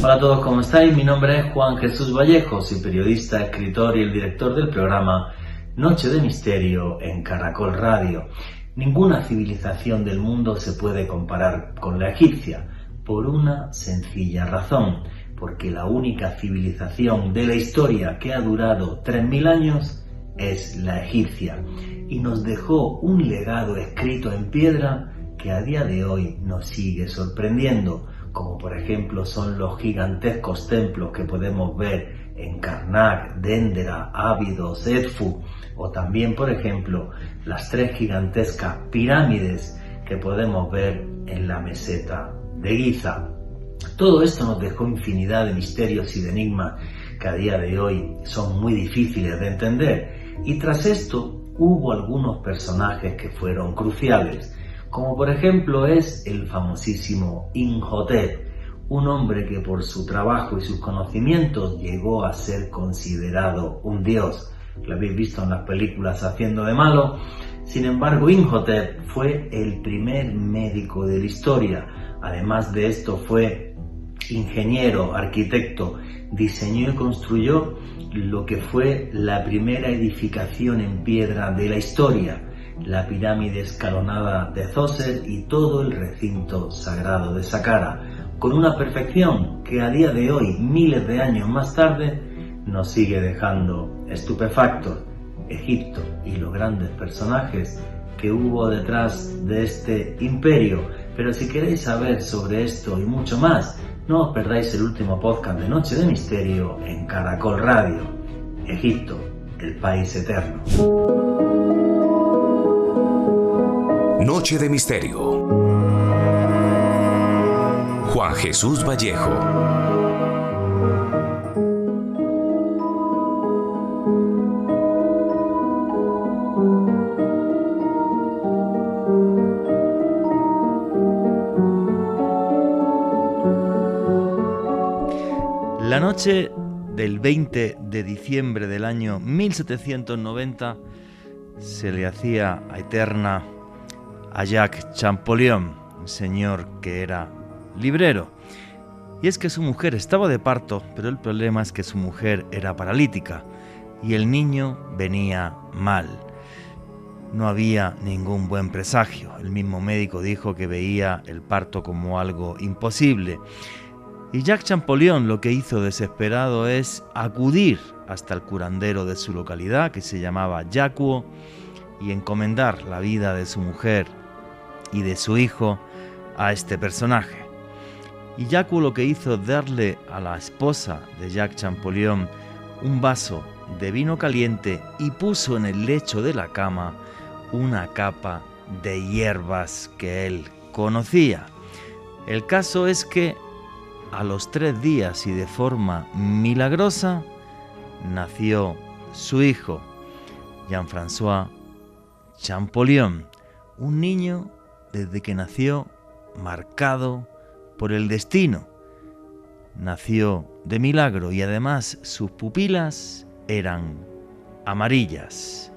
Hola a todos, ¿cómo estáis? Mi nombre es Juan Jesús Vallejo, soy periodista, escritor y el director del programa Noche de Misterio en Caracol Radio. Ninguna civilización del mundo se puede comparar con la egipcia, por una sencilla razón, porque la única civilización de la historia que ha durado 3000 años es la egipcia, y nos dejó un legado escrito en piedra que a día de hoy nos sigue sorprendiendo, como por ejemplo son los gigantescos templos que podemos ver en Karnak, Dendera, Abidos, Edfu, o también por ejemplo las 3 gigantescas pirámides que podemos ver en la meseta de Giza. Todo esto nos dejó infinidad de misterios y de enigmas que a día de hoy son muy difíciles de entender, y tras esto hubo algunos personajes que fueron cruciales, como por ejemplo es el famosísimo Imhotep, un hombre que por su trabajo y sus conocimientos llegó a ser considerado un dios. Lo habéis visto en las películas haciendo de malo. Sin embargo, Imhotep fue el primer médico de la historia. Además de esto, fue ingeniero, arquitecto, diseñó y construyó lo que fue la primera edificación en piedra de la historia, la pirámide escalonada de Djoser y todo el recinto sagrado de Saqqara, con una perfección que a día de hoy, miles de años más tarde, nos sigue dejando estupefactos. Egipto y los grandes personajes que hubo detrás de este imperio. Pero si queréis saber sobre esto y mucho más, no os perdáis el último podcast de Noche de Misterio en Caracol Radio. Egipto, el país eterno. Noche de Misterio. Juan Jesús Vallejo. La noche del 20 de diciembre del año 1790 se le hacía eterna a Jacques Champollion, un señor que era librero. Y es que su mujer estaba de parto, pero el problema es que su mujer era paralítica y el niño venía mal. No había ningún buen presagio. El mismo médico dijo que veía el parto como algo imposible. Y Jacques Champollion lo que hizo desesperado es acudir hasta el curandero de su localidad, que se llamaba Yacuo, y encomendar la vida de su mujer y de su hijo a este personaje. Y Yacuo lo que hizo es darle a la esposa de Jacques Champollion un vaso de vino caliente y puso en el lecho de la cama una capa de hierbas que él conocía. El caso es que a los 3 días y de forma milagrosa nació su hijo, Jean-François Champollion, un niño desde que nació marcado por el destino. Nació de milagro y además sus pupilas eran amarillas.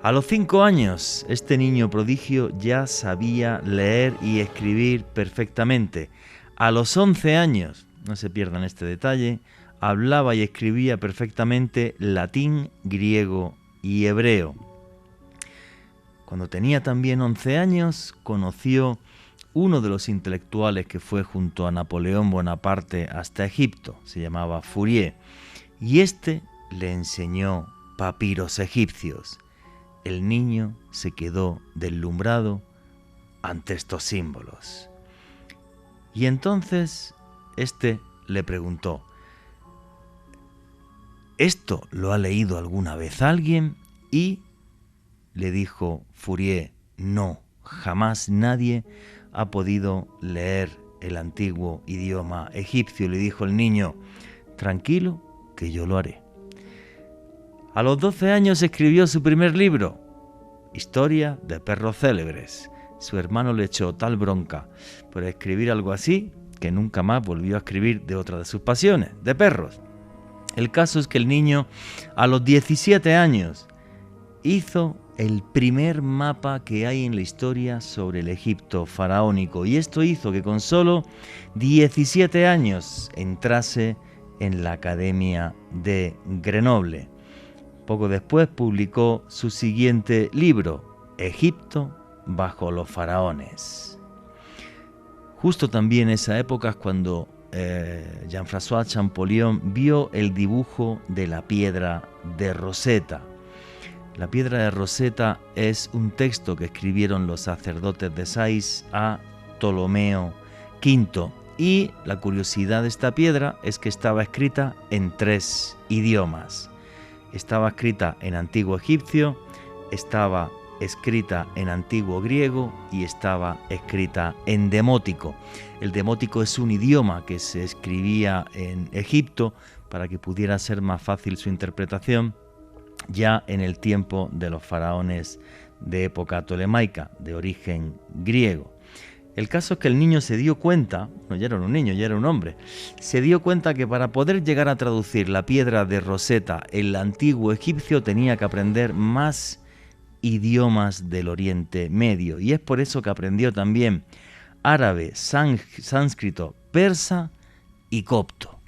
A los 5 años, este niño prodigio ya sabía leer y escribir perfectamente. A los 11 años, no se pierdan este detalle, hablaba y escribía perfectamente latín, griego y hebreo. Cuando tenía también 11 años, conoció uno de los intelectuales que fue junto a Napoleón Bonaparte hasta Egipto, se llamaba Fourier, y este le enseñó papiros egipcios. El niño se quedó deslumbrado ante estos símbolos. Y entonces este le preguntó: ¿esto lo ha leído alguna vez alguien? Y le dijo Fourier: no, jamás nadie ha podido leer el antiguo idioma egipcio. Le dijo el niño: tranquilo, que yo lo haré. A los 12 años escribió su primer libro, Historia de perros célebres. Su hermano le echó tal bronca por escribir algo así que nunca más volvió a escribir de otra de sus pasiones, de perros. El caso es que el niño, a los 17 años, hizo el primer mapa que hay en la historia sobre el Egipto faraónico, y esto hizo que con solo 17 años entrase en la Academia de Grenoble. Poco después publicó su siguiente libro, Egipto bajo los faraones. Justo también en esa época es cuando Jean-François Champollion vio el dibujo de la piedra de Rosetta. La piedra de Rosetta es un texto que escribieron los sacerdotes de Sais a Ptolomeo V, y la curiosidad de esta piedra es que estaba escrita en 3 idiomas. Estaba escrita en antiguo egipcio, estaba escrita en antiguo griego y estaba escrita en demótico. El demótico es un idioma que se escribía en Egipto para que pudiera ser más fácil su interpretación ya en el tiempo de los faraones de época tolemaica, de origen griego. El caso es que el niño se dio cuenta, no ya era un niño, ya era un hombre, se dio cuenta que para poder llegar a traducir la piedra de Rosetta en el antiguo egipcio tenía que aprender más idiomas del Oriente Medio, y es por eso que aprendió también árabe, sánscrito, persa y copto.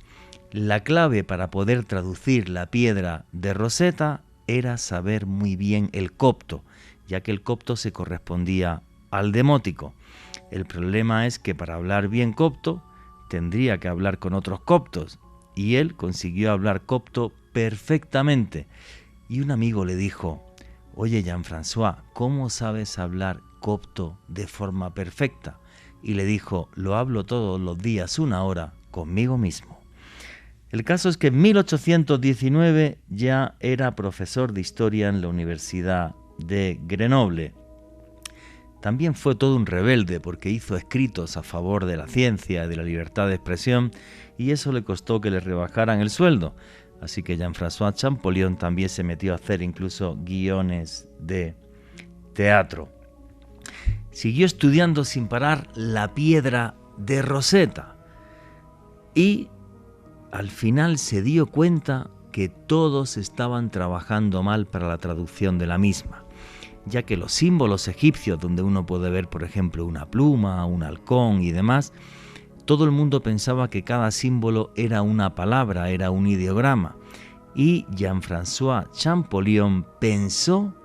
La clave para poder traducir la piedra de Rosetta era saber muy bien el copto, ya que el copto se correspondía al demótico. El problema es que para hablar bien copto tendría que hablar con otros coptos, y él consiguió hablar copto perfectamente. Y un amigo le dijo: oye, Jean-François, ¿cómo sabes hablar copto de forma perfecta? Y le dijo: lo hablo todos los días 1 hora conmigo mismo. El caso es que en 1819 ya era profesor de historia en la Universidad de Grenoble. También fue todo un rebelde porque hizo escritos a favor de la ciencia y de la libertad de expresión, y eso le costó que le rebajaran el sueldo. Así que Jean-François Champollion también se metió a hacer incluso guiones de teatro. Siguió estudiando sin parar la piedra de Rosetta y al final se dio cuenta que todos estaban trabajando mal para la traducción de la misma, ya que los símbolos egipcios, donde uno puede ver, por ejemplo, una pluma, un halcón y demás, todo el mundo pensaba que cada símbolo era una palabra, era un ideograma. Y Jean-François Champollion pensó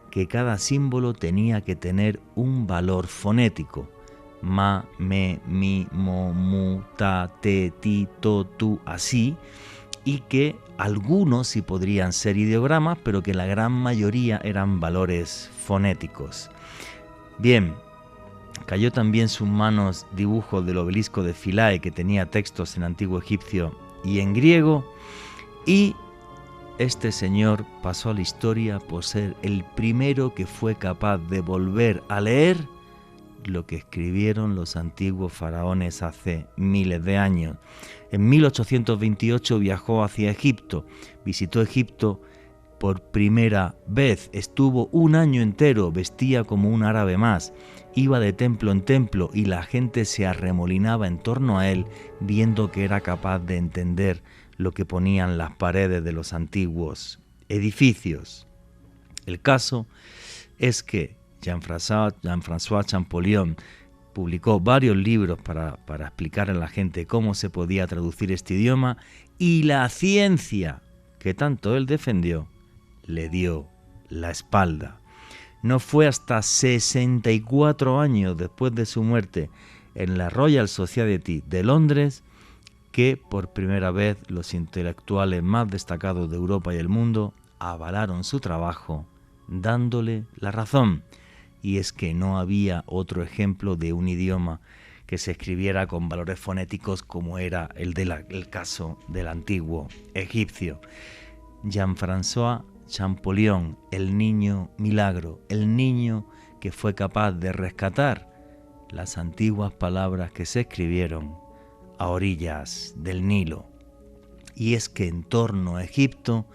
que cada símbolo tenía que tener un valor fonético. Ma, me, mi, mo, mu, ta, te, ti, to, tu, así. Y que algunos sí podrían ser ideogramas, pero que la gran mayoría eran valores fonéticos. Bien, cayó también en sus manos dibujos del obelisco de Philae, que tenía textos en antiguo egipcio y en griego, y este señor pasó a la historia por ser el primero que fue capaz de volver a leer lo que escribieron los antiguos faraones hace miles de años. En 1828 viajó hacia Egipto, visitó Egipto por primera vez, estuvo 1 año entero, vestía como un árabe más, iba de templo en templo y la gente se arremolinaba en torno a él, viendo que era capaz de entender lo que ponían las paredes de los antiguos edificios. El caso es que Jean-François Champollion publicó varios libros para explicar a la gente cómo se podía traducir este idioma, y la ciencia que tanto él defendió le dio la espalda. No fue hasta 64 años después de su muerte en la Royal Society de Londres que por primera vez los intelectuales más destacados de Europa y el mundo avalaron su trabajo, dándole la razón. Y es que no había otro ejemplo de un idioma que se escribiera con valores fonéticos como era el caso del antiguo egipcio. Jean-François Champollion, el niño milagro, el niño que fue capaz de rescatar las antiguas palabras que se escribieron a orillas del Nilo. Y es que en torno a Egipto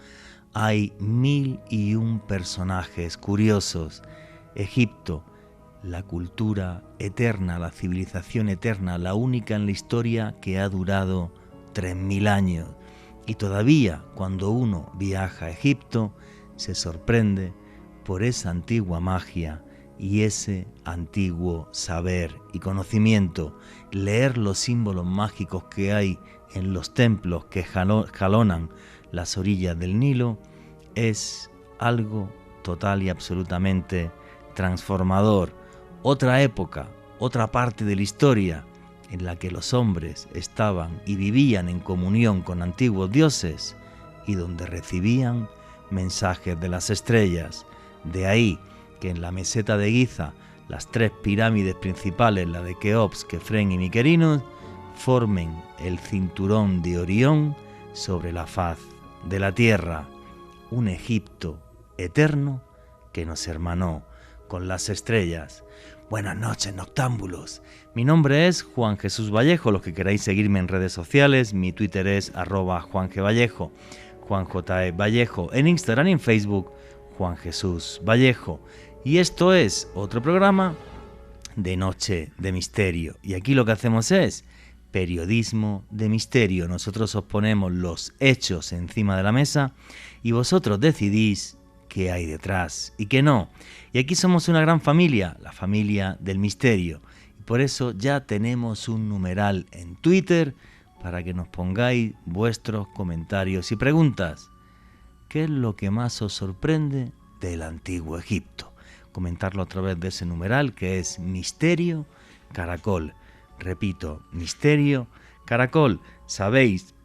hay 1001 personajes curiosos. Egipto, la cultura eterna, la civilización eterna, la única en la historia que ha durado 3000 años. Y todavía cuando uno viaja a Egipto se sorprende por esa antigua magia y ese antiguo saber y conocimiento, leer los símbolos mágicos que hay en los templos que jalonan las orillas del Nilo, es algo total y absolutamente transformador. Otra época, otra parte de la historia en la que los hombres estaban y vivían en comunión con antiguos dioses y donde recibían mensajes de las estrellas. De ahí que en la meseta de Giza las 3 pirámides principales, la de Keops, Kefren y Mykerinos, formen el cinturón de Orión sobre la faz de la tierra, un Egipto eterno que nos hermanó con las estrellas. Buenas noches, noctámbulos. Mi nombre es Juan Jesús Vallejo. Los que queráis seguirme en redes sociales, mi Twitter es @JuanGVallejo, Juan J. Vallejo, en Instagram y en Facebook, Juan Jesús Vallejo. Y esto es otro programa de Noche de Misterio. Y aquí lo que hacemos es periodismo de misterio. Nosotros os ponemos los hechos encima de la mesa y vosotros decidís qué hay detrás y qué no. Y aquí somos una gran familia, la familia del misterio. Y por eso ya tenemos un numeral en Twitter para que nos pongáis vuestros comentarios y preguntas. ¿Qué es lo que más os sorprende del antiguo Egipto? Comentarlo a través de ese numeral que es Misterio Caracol. Repito, Misterio Caracol. Sabéis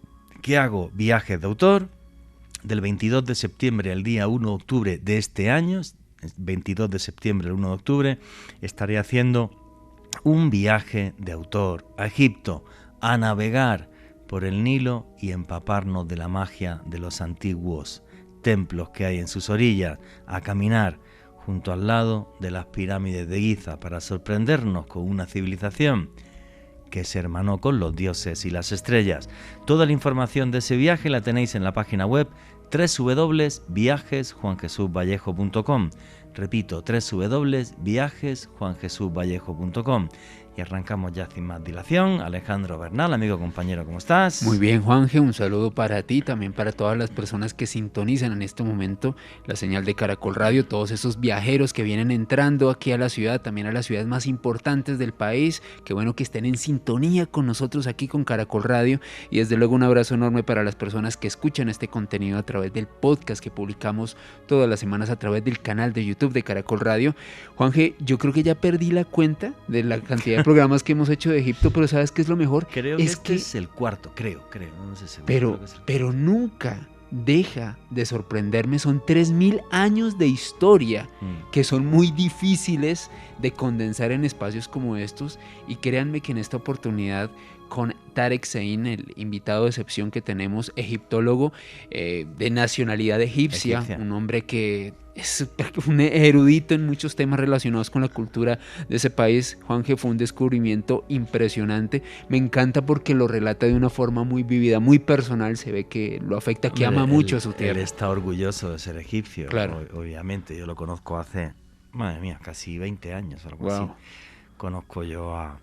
que hago viajes de autor del 22 de septiembre al día 1 de octubre de este año. 22 de septiembre al 1 de octubre estaré haciendo un viaje de autor a Egipto, a navegar por el Nilo y empaparnos de la magia de los antiguos templos que hay en sus orillas, a caminar junto al lado de las pirámides de Giza para sorprendernos con una civilización que se hermanó con los dioses y las estrellas. Toda la información de ese viaje la tenéis en la página web www.viajesjuanjesusvallejo.com. Repito, www.viajesjuanjesusvallejo.com. Y arrancamos ya sin más dilación. Alejandro Bernal, amigo, compañero, ¿cómo estás? Muy bien, Juanje, un saludo para ti, también para todas las personas que sintonizan en este momento la señal de Caracol Radio, todos esos viajeros que vienen entrando aquí a la ciudad, también a las ciudades más importantes del país. Qué bueno que estén en sintonía con nosotros aquí con Caracol Radio, y desde luego un abrazo enorme para las personas que escuchan este contenido a través del podcast que publicamos todas las semanas a través del canal de YouTube de Caracol Radio. Juanje, yo creo que ya perdí la cuenta de la cantidad de programas que hemos hecho de Egipto, pero ¿sabes qué es lo mejor? Creo que este es el cuarto, creo, no sé seguro. Pero nunca deja de sorprenderme, son 3000 años de historia que son muy difíciles de condensar en espacios como estos, y créanme que en esta oportunidad con Tarek Zein, el invitado de excepción que tenemos, egiptólogo de nacionalidad egipcia, un hombre que es un erudito en muchos temas relacionados con la cultura de ese país. Juanje, fue un descubrimiento impresionante. Me encanta porque lo relata de una forma muy vívida, muy personal. Se ve que lo afecta, que ama mucho a su tierra. Él está orgulloso de ser egipcio, claro. Obviamente. Yo lo conozco hace, madre mía, casi 20 años, algo así. Conozco yo a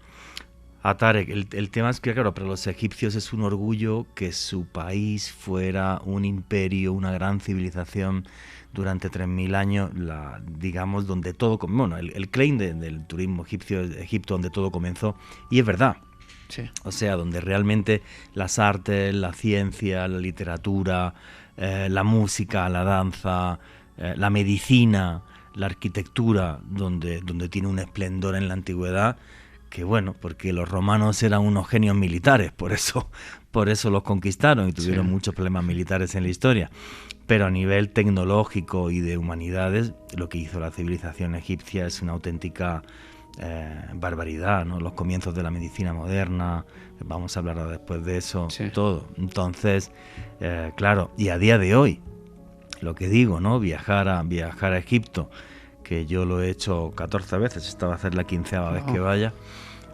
Tarek. El tema es que, claro, para los egipcios es un orgullo que su país fuera un imperio, una gran civilización durante 3000 años, digamos, donde todo, bueno, el claim del turismo egipcio es Egipto donde todo comenzó, y es verdad. Sí. O sea, donde realmente las artes, la ciencia, la literatura, la música, la danza, la medicina, la arquitectura, donde tiene un esplendor en la antigüedad, que bueno, porque los romanos eran unos genios militares, por eso los conquistaron y tuvieron muchos problemas militares en la historia. Pero a nivel tecnológico y de humanidades, lo que hizo la civilización egipcia es una auténtica barbaridad, ¿no? Los comienzos de la medicina moderna, vamos a hablar después de eso, todo. Entonces, claro, y a día de hoy, lo que digo, ¿no? Viajar a Egipto, que yo lo he hecho 14 veces, esta va a ser la 15ª vez que vaya,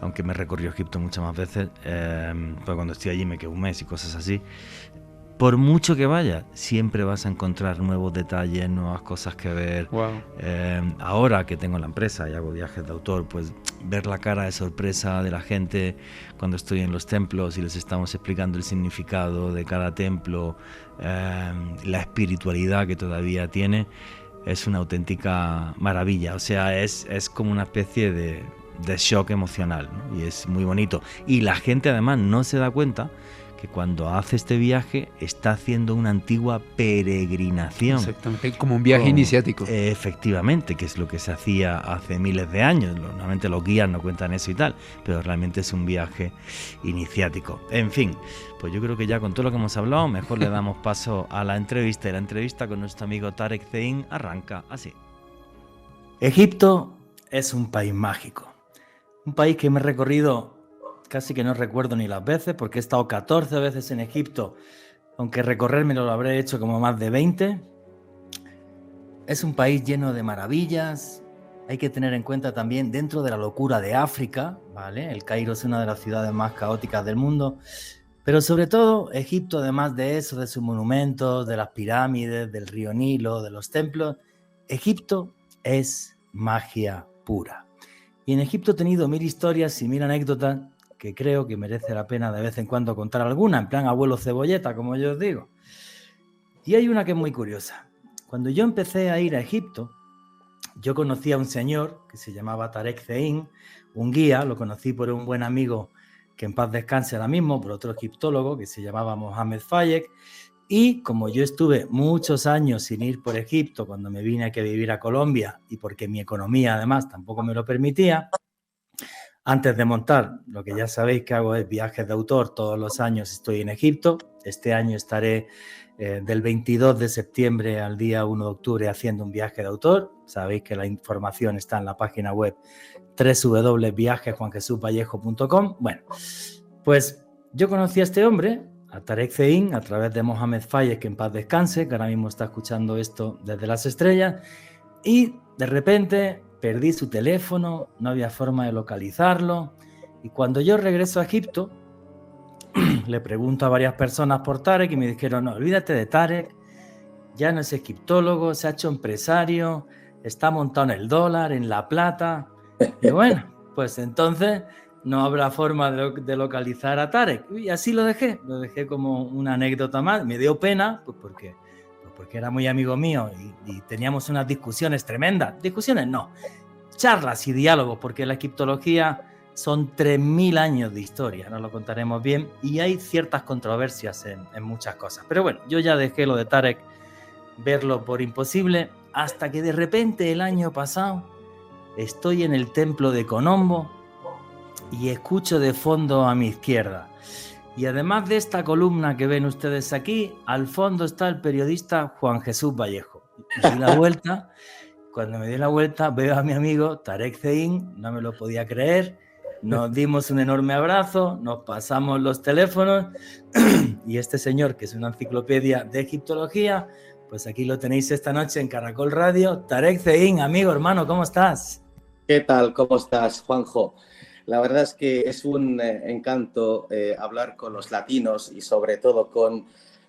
aunque me he recorrido Egipto muchas más veces, pues cuando estoy allí me quedo un mes y cosas así. Por mucho que vaya, siempre vas a encontrar nuevos detalles, nuevas cosas que ver. Ahora que tengo la empresa y hago viajes de autor, pues ver la cara de sorpresa de la gente cuando estoy en los templos y les estamos explicando el significado de cada templo, la espiritualidad que todavía tiene, es una auténtica maravilla. O sea, es como una especie de shock emocional, ¿no? Y es muy bonito. Y la gente además no se da cuenta que cuando hace este viaje está haciendo una antigua peregrinación. Exactamente, como un viaje iniciático. Efectivamente, que es lo que se hacía hace miles de años. Normalmente los guías no cuentan eso y tal, pero realmente es un viaje iniciático. En fin, pues yo creo que ya con todo lo que hemos hablado, mejor le damos paso a la entrevista. Y la entrevista con nuestro amigo Tarek Zein arranca así. Egipto es un país mágico. Un país que me he recorrido casi que no recuerdo ni las veces, porque he estado 14 veces en Egipto, aunque recorrérmelo lo habré hecho como más de 20. Es un país lleno de maravillas. Hay que tener en cuenta también, dentro de la locura de África, ¿vale? El Cairo es una de las ciudades más caóticas del mundo, pero sobre todo Egipto, además de eso, de sus monumentos, de las pirámides, del río Nilo, de los templos, Egipto es magia pura. Y en Egipto he tenido 1000 historias y 1000 anécdotas que creo que merece la pena de vez en cuando contar alguna, en plan abuelo cebolleta, como yo os digo. Y hay una que es muy curiosa. Cuando yo empecé a ir a Egipto, yo conocí a un señor que se llamaba Tarek Zein, un guía, lo conocí por un buen amigo que en paz descanse ahora mismo, por otro egiptólogo que se llamaba Mohamed Fayek, y como yo estuve muchos años sin ir por Egipto cuando me vine aquí a vivir a Colombia y porque mi economía además tampoco me lo permitía, antes de montar, lo que ya sabéis que hago es viajes de autor, todos los años estoy en Egipto. Este año estaré del 22 de septiembre al día 1 de octubre haciendo un viaje de autor. Sabéis que la información está en la página web www.viajesjuanjesusvallejo.com. Bueno, pues yo conocí a este hombre, a Tarek Zein, a través de Mohamed Fayek, que en paz descanse, que ahora mismo está escuchando esto desde las estrellas, y de repente perdí su teléfono, no había forma de localizarlo, y cuando yo regreso a Egipto, le pregunto a varias personas por Tarek y me dijeron, no, olvídate de Tarek, ya no es egiptólogo, se ha hecho empresario, está montado en el dólar, en la plata, y bueno, pues entonces no habrá forma de localizar a Tarek, y así lo dejé como una anécdota más. Me dio pena, pues porque era muy amigo mío y teníamos unas discusiones tremendas. Discusiones no, charlas y diálogos, porque la egiptología son 3000 años de historia, nos lo contaremos bien, y hay ciertas controversias en muchas cosas. Pero bueno, yo ya dejé lo de Tarek, verlo por imposible, hasta que de repente el año pasado estoy en el templo de Colombo y escucho de fondo a mi izquierda. Y además de esta columna que ven ustedes aquí, al fondo está el periodista Juan Jesús Vallejo. Me di la vuelta, cuando me di la vuelta veo a mi amigo Tarek Zein, no me lo podía creer, nos dimos un enorme abrazo, nos pasamos los teléfonos y este señor, que es una enciclopedia de egiptología, pues aquí lo tenéis esta noche en Caracol Radio. Tarek Zein, amigo, hermano, ¿cómo estás? ¿Qué tal? ¿Cómo estás, Juanjo? La verdad es que es un encanto hablar con los latinos y sobre todo con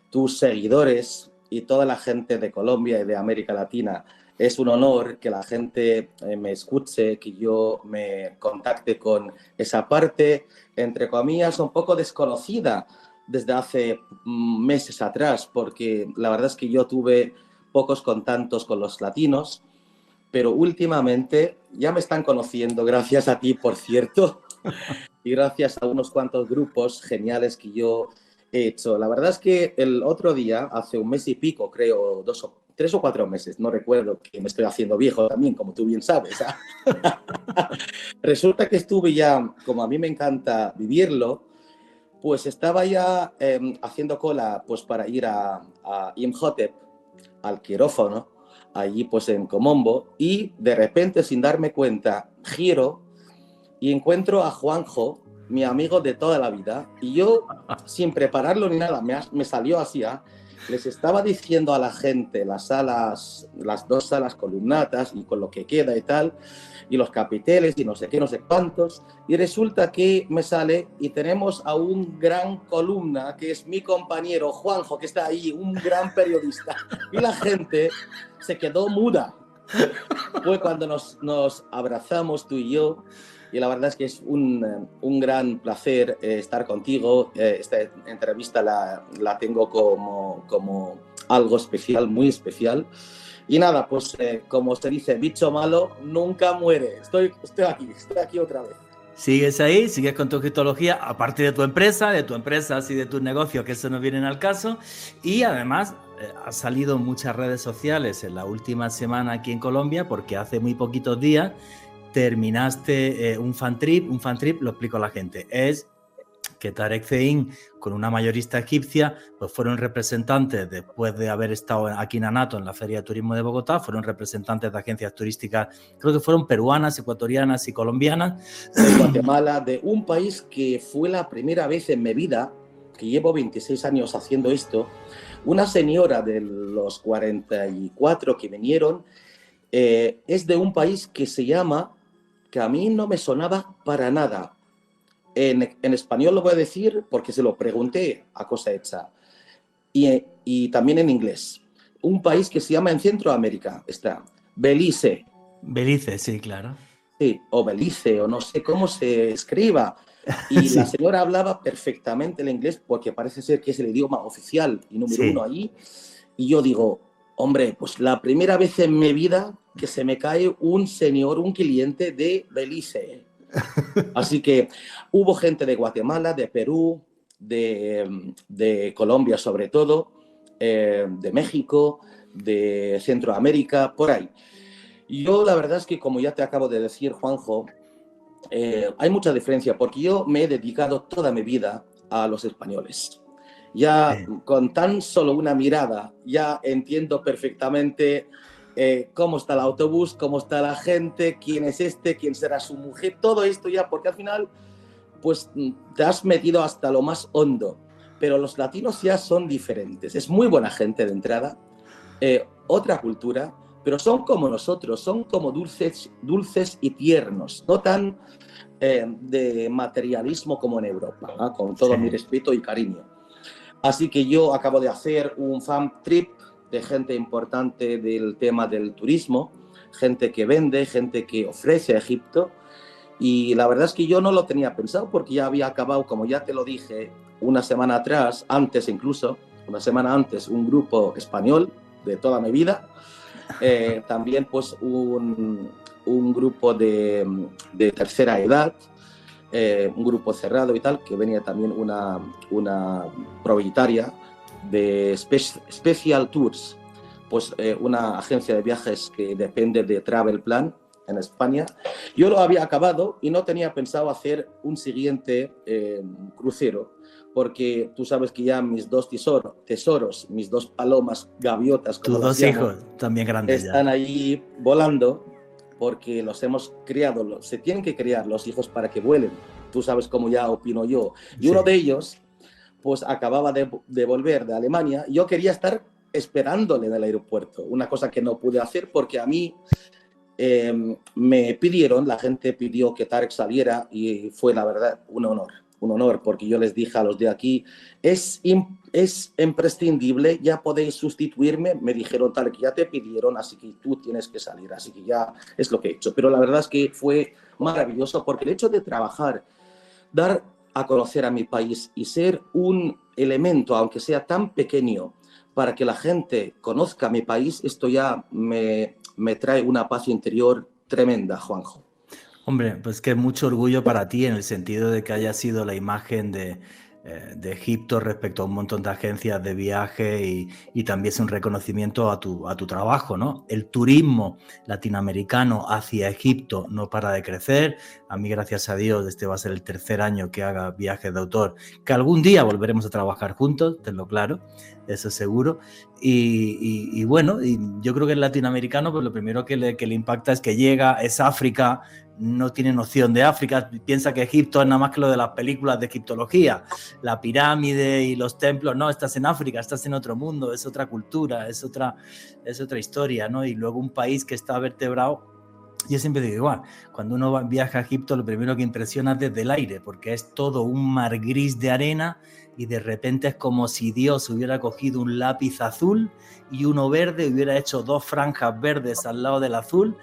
tus seguidores y toda la gente de Colombia y de América Latina. Es un honor que la gente me escuche, que yo me contacte con esa parte, entre comillas, un poco desconocida desde hace meses atrás, porque la verdad es que yo tuve pocos contactos con los latinos, pero últimamente ya me están conociendo, gracias a ti, por cierto, y gracias a unos cuantos grupos geniales que yo he hecho. La verdad es que el otro día, hace un mes y pico, creo, 3 o 4 meses, no recuerdo, que me estoy haciendo viejo también, como tú bien sabes. Resulta que estuve ya, como a mí me encanta vivirlo, pues estaba ya haciendo cola pues para ir a Imhotep, al quirófano, allí pues en Colombo, y de repente, sin darme cuenta, giro y encuentro a Juanjo, mi amigo de toda la vida, y yo, sin prepararlo ni nada, me salió así, les estaba diciendo a la gente las 2 salas columnatas y con lo que queda y tal, y los capiteles y no sé qué, no sé cuántos, y resulta que me sale y tenemos a un gran columna que es mi compañero Juanjo, que está ahí, un gran periodista, y la gente se quedó muda. Fue cuando nos abrazamos tú y yo, y la verdad es que es un gran placer estar contigo. Esta entrevista la tengo como algo especial, muy especial. Y nada, pues como se dice, bicho malo nunca muere. Estoy aquí otra vez. Sigues ahí, sigues con tu egiptología, aparte de tu empresa y de tus negocios, que eso no vienen al caso. Y además ha salido en muchas redes sociales en la última semana aquí en Colombia, porque hace muy poquitos días terminaste un fan trip, lo explico a la gente, es que Tarek Zein con una mayorista egipcia pues fueron representantes, después de haber estado aquí en Anato en la Feria de Turismo de Bogotá, fueron representantes de agencias turísticas, creo que fueron peruanas, ecuatorianas y colombianas. De Guatemala, de un país que fue la primera vez en mi vida, que llevo 26 años haciendo esto, una señora de los 44 que vinieron, es de un país que se llama, que a mí no me sonaba para nada. En español lo voy a decir porque se lo pregunté a cosa hecha. Y también en inglés. Un país que se llama en Centroamérica, está Belice. Belice, sí, claro. Sí, o Belice, o no sé cómo se escriba. Y sí. La señora hablaba perfectamente el inglés porque parece ser que es el idioma oficial y número uno allí. Y yo digo, hombre, pues la primera vez en mi vida que se me cae un cliente de Belice. Así que hubo gente de Guatemala, de Perú, de Colombia sobre todo, de México, de Centroamérica, por ahí. Yo la verdad es que, como ya te acabo de decir, Juanjo, hay mucha diferencia porque yo me he dedicado toda mi vida a los españoles. Ya con tan solo una mirada ya entiendo perfectamente cómo está el autobús, cómo está la gente, quién es quién será su mujer, todo esto ya, porque al final pues te has metido hasta lo más hondo, pero los latinos ya son diferentes, es muy buena gente de entrada, otra cultura, pero son como nosotros, son como dulces y tiernos, no tan de materialismo como en Europa, ¿no? Con todo mi respeto y cariño. Así que yo acabo de hacer un fan trip de gente importante del tema del turismo, gente que vende, gente que ofrece a Egipto, y la verdad es que yo no lo tenía pensado porque ya había acabado, como ya te lo dije, una semana atrás, una semana antes, un grupo español de toda mi vida, también pues un grupo de tercera edad, un grupo cerrado y tal, que venía también una propietaria de Special Tours, pues una agencia de viajes que depende de Travel Plan en España. Yo lo había acabado y no tenía pensado hacer un siguiente crucero, porque tú sabes que ya mis dos tesoros, mis dos palomas gaviotas, como tus dos hijos también grandes están ya ahí volando, porque los hemos criado, se tienen que criar los hijos para que vuelen. Tú sabes cómo ya opino yo. Y uno de ellos pues acababa de volver de Alemania. Yo quería estar esperándole en el aeropuerto, una cosa que no pude hacer porque a mí me pidieron, la gente pidió que Tarek saliera y fue la verdad un honor, porque yo les dije a los de aquí, es imprescindible, ya podéis sustituirme, me dijeron Tarek, ya te pidieron, así que tú tienes que salir, así que ya es lo que he hecho. Pero la verdad es que fue maravilloso porque el hecho de trabajar, dar a conocer a mi país y ser un elemento, aunque sea tan pequeño, para que la gente conozca mi país, esto ya me trae una paz interior tremenda, Juanjo. Hombre, pues que mucho orgullo para ti en el sentido de que haya sido la imagen de Egipto respecto a un montón de agencias de viaje y también es un reconocimiento a tu trabajo, ¿no? El turismo latinoamericano hacia Egipto no para de crecer. A mí, gracias a Dios, este va a ser el tercer año que haga viajes de autor, que algún día volveremos a trabajar juntos, tenlo claro, eso seguro. Y bueno, y yo creo que el latinoamericano, pues lo primero que le impacta es que llega, es África, no tiene noción de África, piensa que Egipto es nada más que lo de las películas de egiptología, la pirámide y los templos. No, estás en África, estás en otro mundo, es otra cultura, es otra historia, ¿no? Y luego un país que está vertebrado. Yo siempre digo igual, cuando uno viaja a Egipto lo primero que impresiona es desde el aire, porque es todo un mar gris de arena y de repente es como si Dios hubiera cogido un lápiz azul y uno verde y hubiera hecho dos franjas verdes al lado del azul,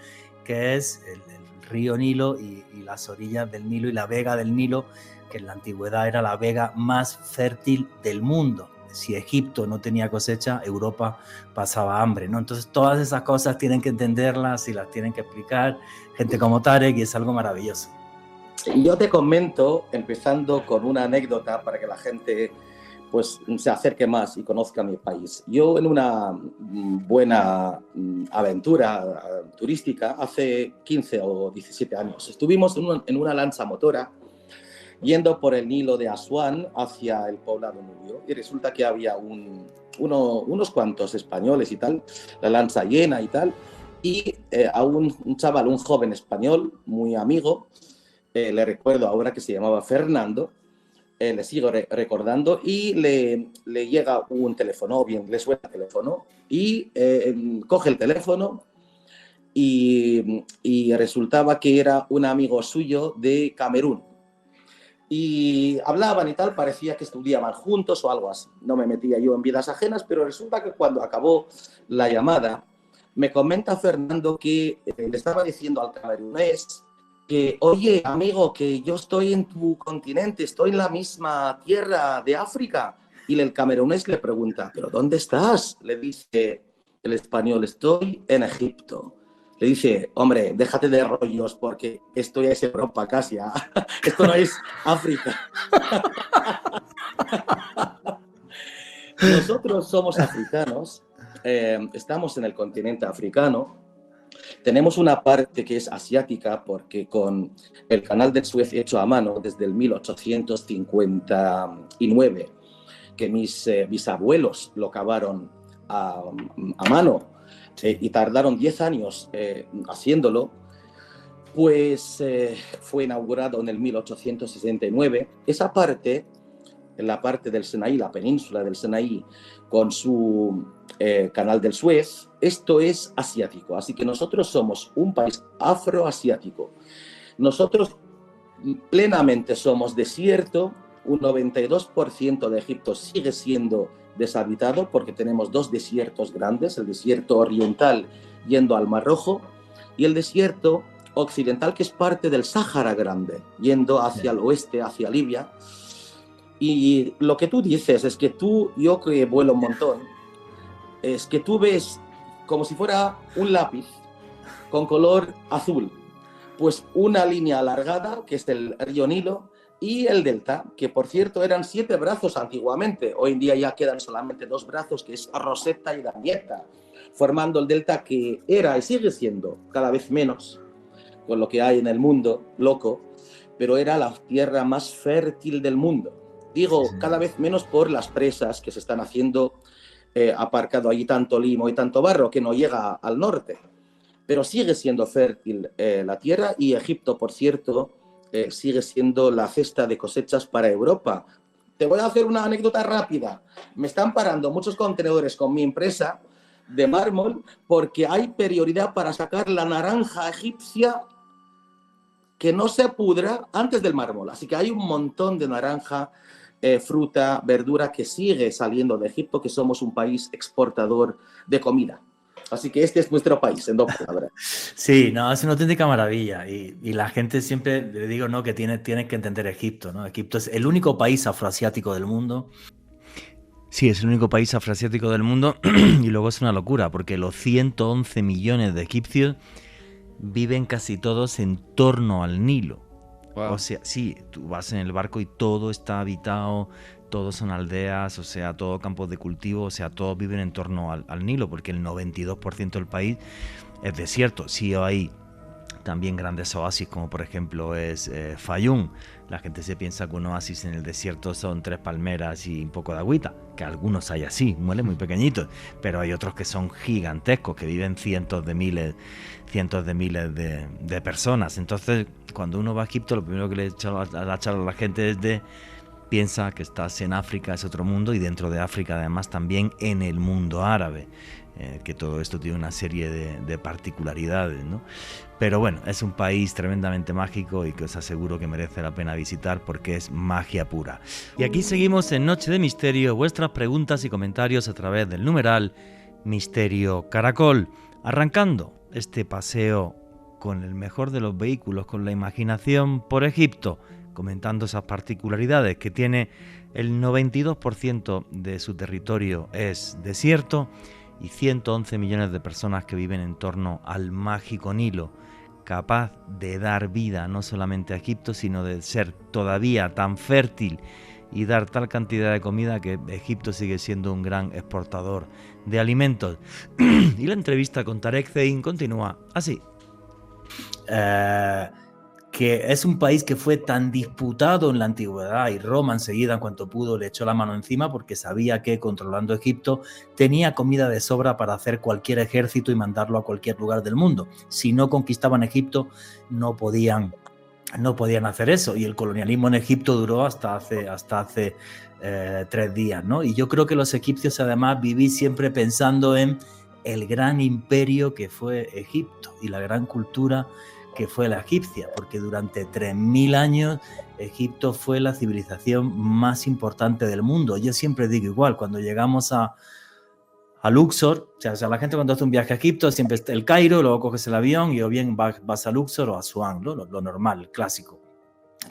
que es el río Nilo y las orillas del Nilo y la vega del Nilo, que en la antigüedad era la vega más fértil del mundo. si Egipto no tenía cosecha, Europa pasaba hambre, ¿no? Entonces todas esas cosas tienen que entenderlas y las tienen que explicar gente como Tarek, y es algo maravilloso. Yo te comento, empezando con una anécdota para que la gente pues se acerque más y conozca mi país. Yo en una buena aventura turística hace 15 o 17 años estuvimos en una lancha motora yendo por el Nilo de Asuán hacia el poblado Nubio, y resulta que había unos cuantos españoles y tal, la lancha llena y tal, y a un chaval, un joven español muy amigo, le recuerdo ahora, que se llamaba Fernando, le sigo recordando, y le llega un teléfono, o bien le suena el teléfono, y coge el teléfono, y resultaba que era un amigo suyo de Camerún. Y hablaban y tal, parecía que estudiaban juntos o algo así. No me metía yo en vidas ajenas, pero resulta que cuando acabó la llamada, me comenta Fernando que le estaba diciendo al camerunés que, oye, amigo, que yo estoy en tu continente, estoy en la misma tierra de África. Y el camerunés le pregunta, ¿pero dónde estás? Le dice el español, estoy en Egipto. Le dice, hombre, déjate de rollos, porque esto ya es Europa casi, ¿eh? Esto no es África. Nosotros somos africanos, estamos en el continente africano, tenemos una parte que es asiática, porque con el canal del Suez hecho a mano desde el 1859, que mis bisabuelos lo cavaron a mano, y tardaron 10 años haciéndolo, pues fue inaugurado en el 1869. Esa parte, la parte del Sinaí, la península del Sinaí, con su canal del Suez, esto es asiático. Así que nosotros somos un país afroasiático. Nosotros plenamente somos desierto, un 92% de Egipto sigue siendo deshabitado, porque tenemos dos desiertos grandes, el desierto oriental yendo al Mar Rojo y el desierto occidental, que es parte del Sáhara Grande, yendo hacia el oeste, hacia Libia. Y lo que tú dices es que yo que vuelo un montón, es que tú ves como si fuera un lápiz con color azul, pues una línea alargada, que es el río Nilo, y el delta, que por cierto eran 7 brazos antiguamente. Hoy en día ya quedan solamente 2 brazos, que es Rosetta y Damietta, formando el delta, que era y sigue siendo cada vez menos con lo que hay en el mundo, loco, pero era la tierra más fértil del mundo. Digo, cada vez menos por las presas que se están haciendo, aparcado allí tanto limo y tanto barro que no llega al norte, pero sigue siendo fértil la tierra. Y Egipto, por cierto, sigue siendo la cesta de cosechas para Europa. Te voy a hacer una anécdota rápida. Me están parando muchos contenedores con mi empresa de mármol, porque hay prioridad para sacar la naranja egipcia que no se pudra antes del mármol. Así que hay un montón de naranja, fruta, verdura que sigue saliendo de Egipto, que somos un país exportador de comida. Así que este es nuestro país, en 2 palabras. Sí, no, es una auténtica maravilla, y la gente siempre le digo, ¿no?, que tiene que entender Egipto, ¿no? Egipto es el único país afroasiático del mundo. Sí, es el único país afroasiático del mundo, y luego es una locura, porque los 111 millones de egipcios viven casi todos en torno al Nilo. Wow. O sea, sí, tú vas en el barco y todo está habitado, todos son aldeas, o sea, todo campos de cultivo, o sea, todos viven en torno al Nilo, porque el 92% del país es desierto. Sí hay también grandes oasis, como por ejemplo es Fayum. La gente se piensa que un oasis en el desierto son 3 palmeras y un poco de agüita, que algunos hay así, muy pequeñitos, pero hay otros que son gigantescos, que viven cientos de miles de personas. Entonces, cuando uno va a Egipto, lo primero que le echa a la charla a la gente es piensa que estás en África, es otro mundo, y dentro de África además también en el mundo árabe, que todo esto tiene una serie de particularidades, ¿no? Pero bueno, es un país tremendamente mágico y que os aseguro que merece la pena visitar, porque es magia pura. Y aquí seguimos en Noche de Misterio, vuestras preguntas y comentarios a través del numeral Misterio Caracol, arrancando este paseo con el mejor de los vehículos, con la imaginación por Egipto, comentando esas particularidades, que tiene el 92% de su territorio es desierto y 111 millones de personas que viven en torno al mágico Nilo, capaz de dar vida no solamente a Egipto, sino de ser todavía tan fértil y dar tal cantidad de comida que Egipto sigue siendo un gran exportador de alimentos. Y la entrevista con Tarek Zein continúa así. Que es un país que fue tan disputado en la antigüedad y Roma enseguida, en cuanto pudo, le echó la mano encima porque sabía que controlando Egipto tenía comida de sobra para hacer cualquier ejército y mandarlo a cualquier lugar del mundo. Si no conquistaban Egipto, no podían hacer eso, y el colonialismo en Egipto duró hasta hace 3 días, ¿no? Y yo creo que los egipcios además viví siempre pensando en el gran imperio que fue Egipto y la gran cultura que fue la egipcia, porque durante 3000 años Egipto fue la civilización más importante del mundo. Yo siempre digo igual, cuando llegamos a Luxor, o sea, la gente cuando hace un viaje a Egipto siempre está el Cairo, luego coges el avión y o bien vas a Luxor o a Asuán, ¿no? Lo normal, el clásico.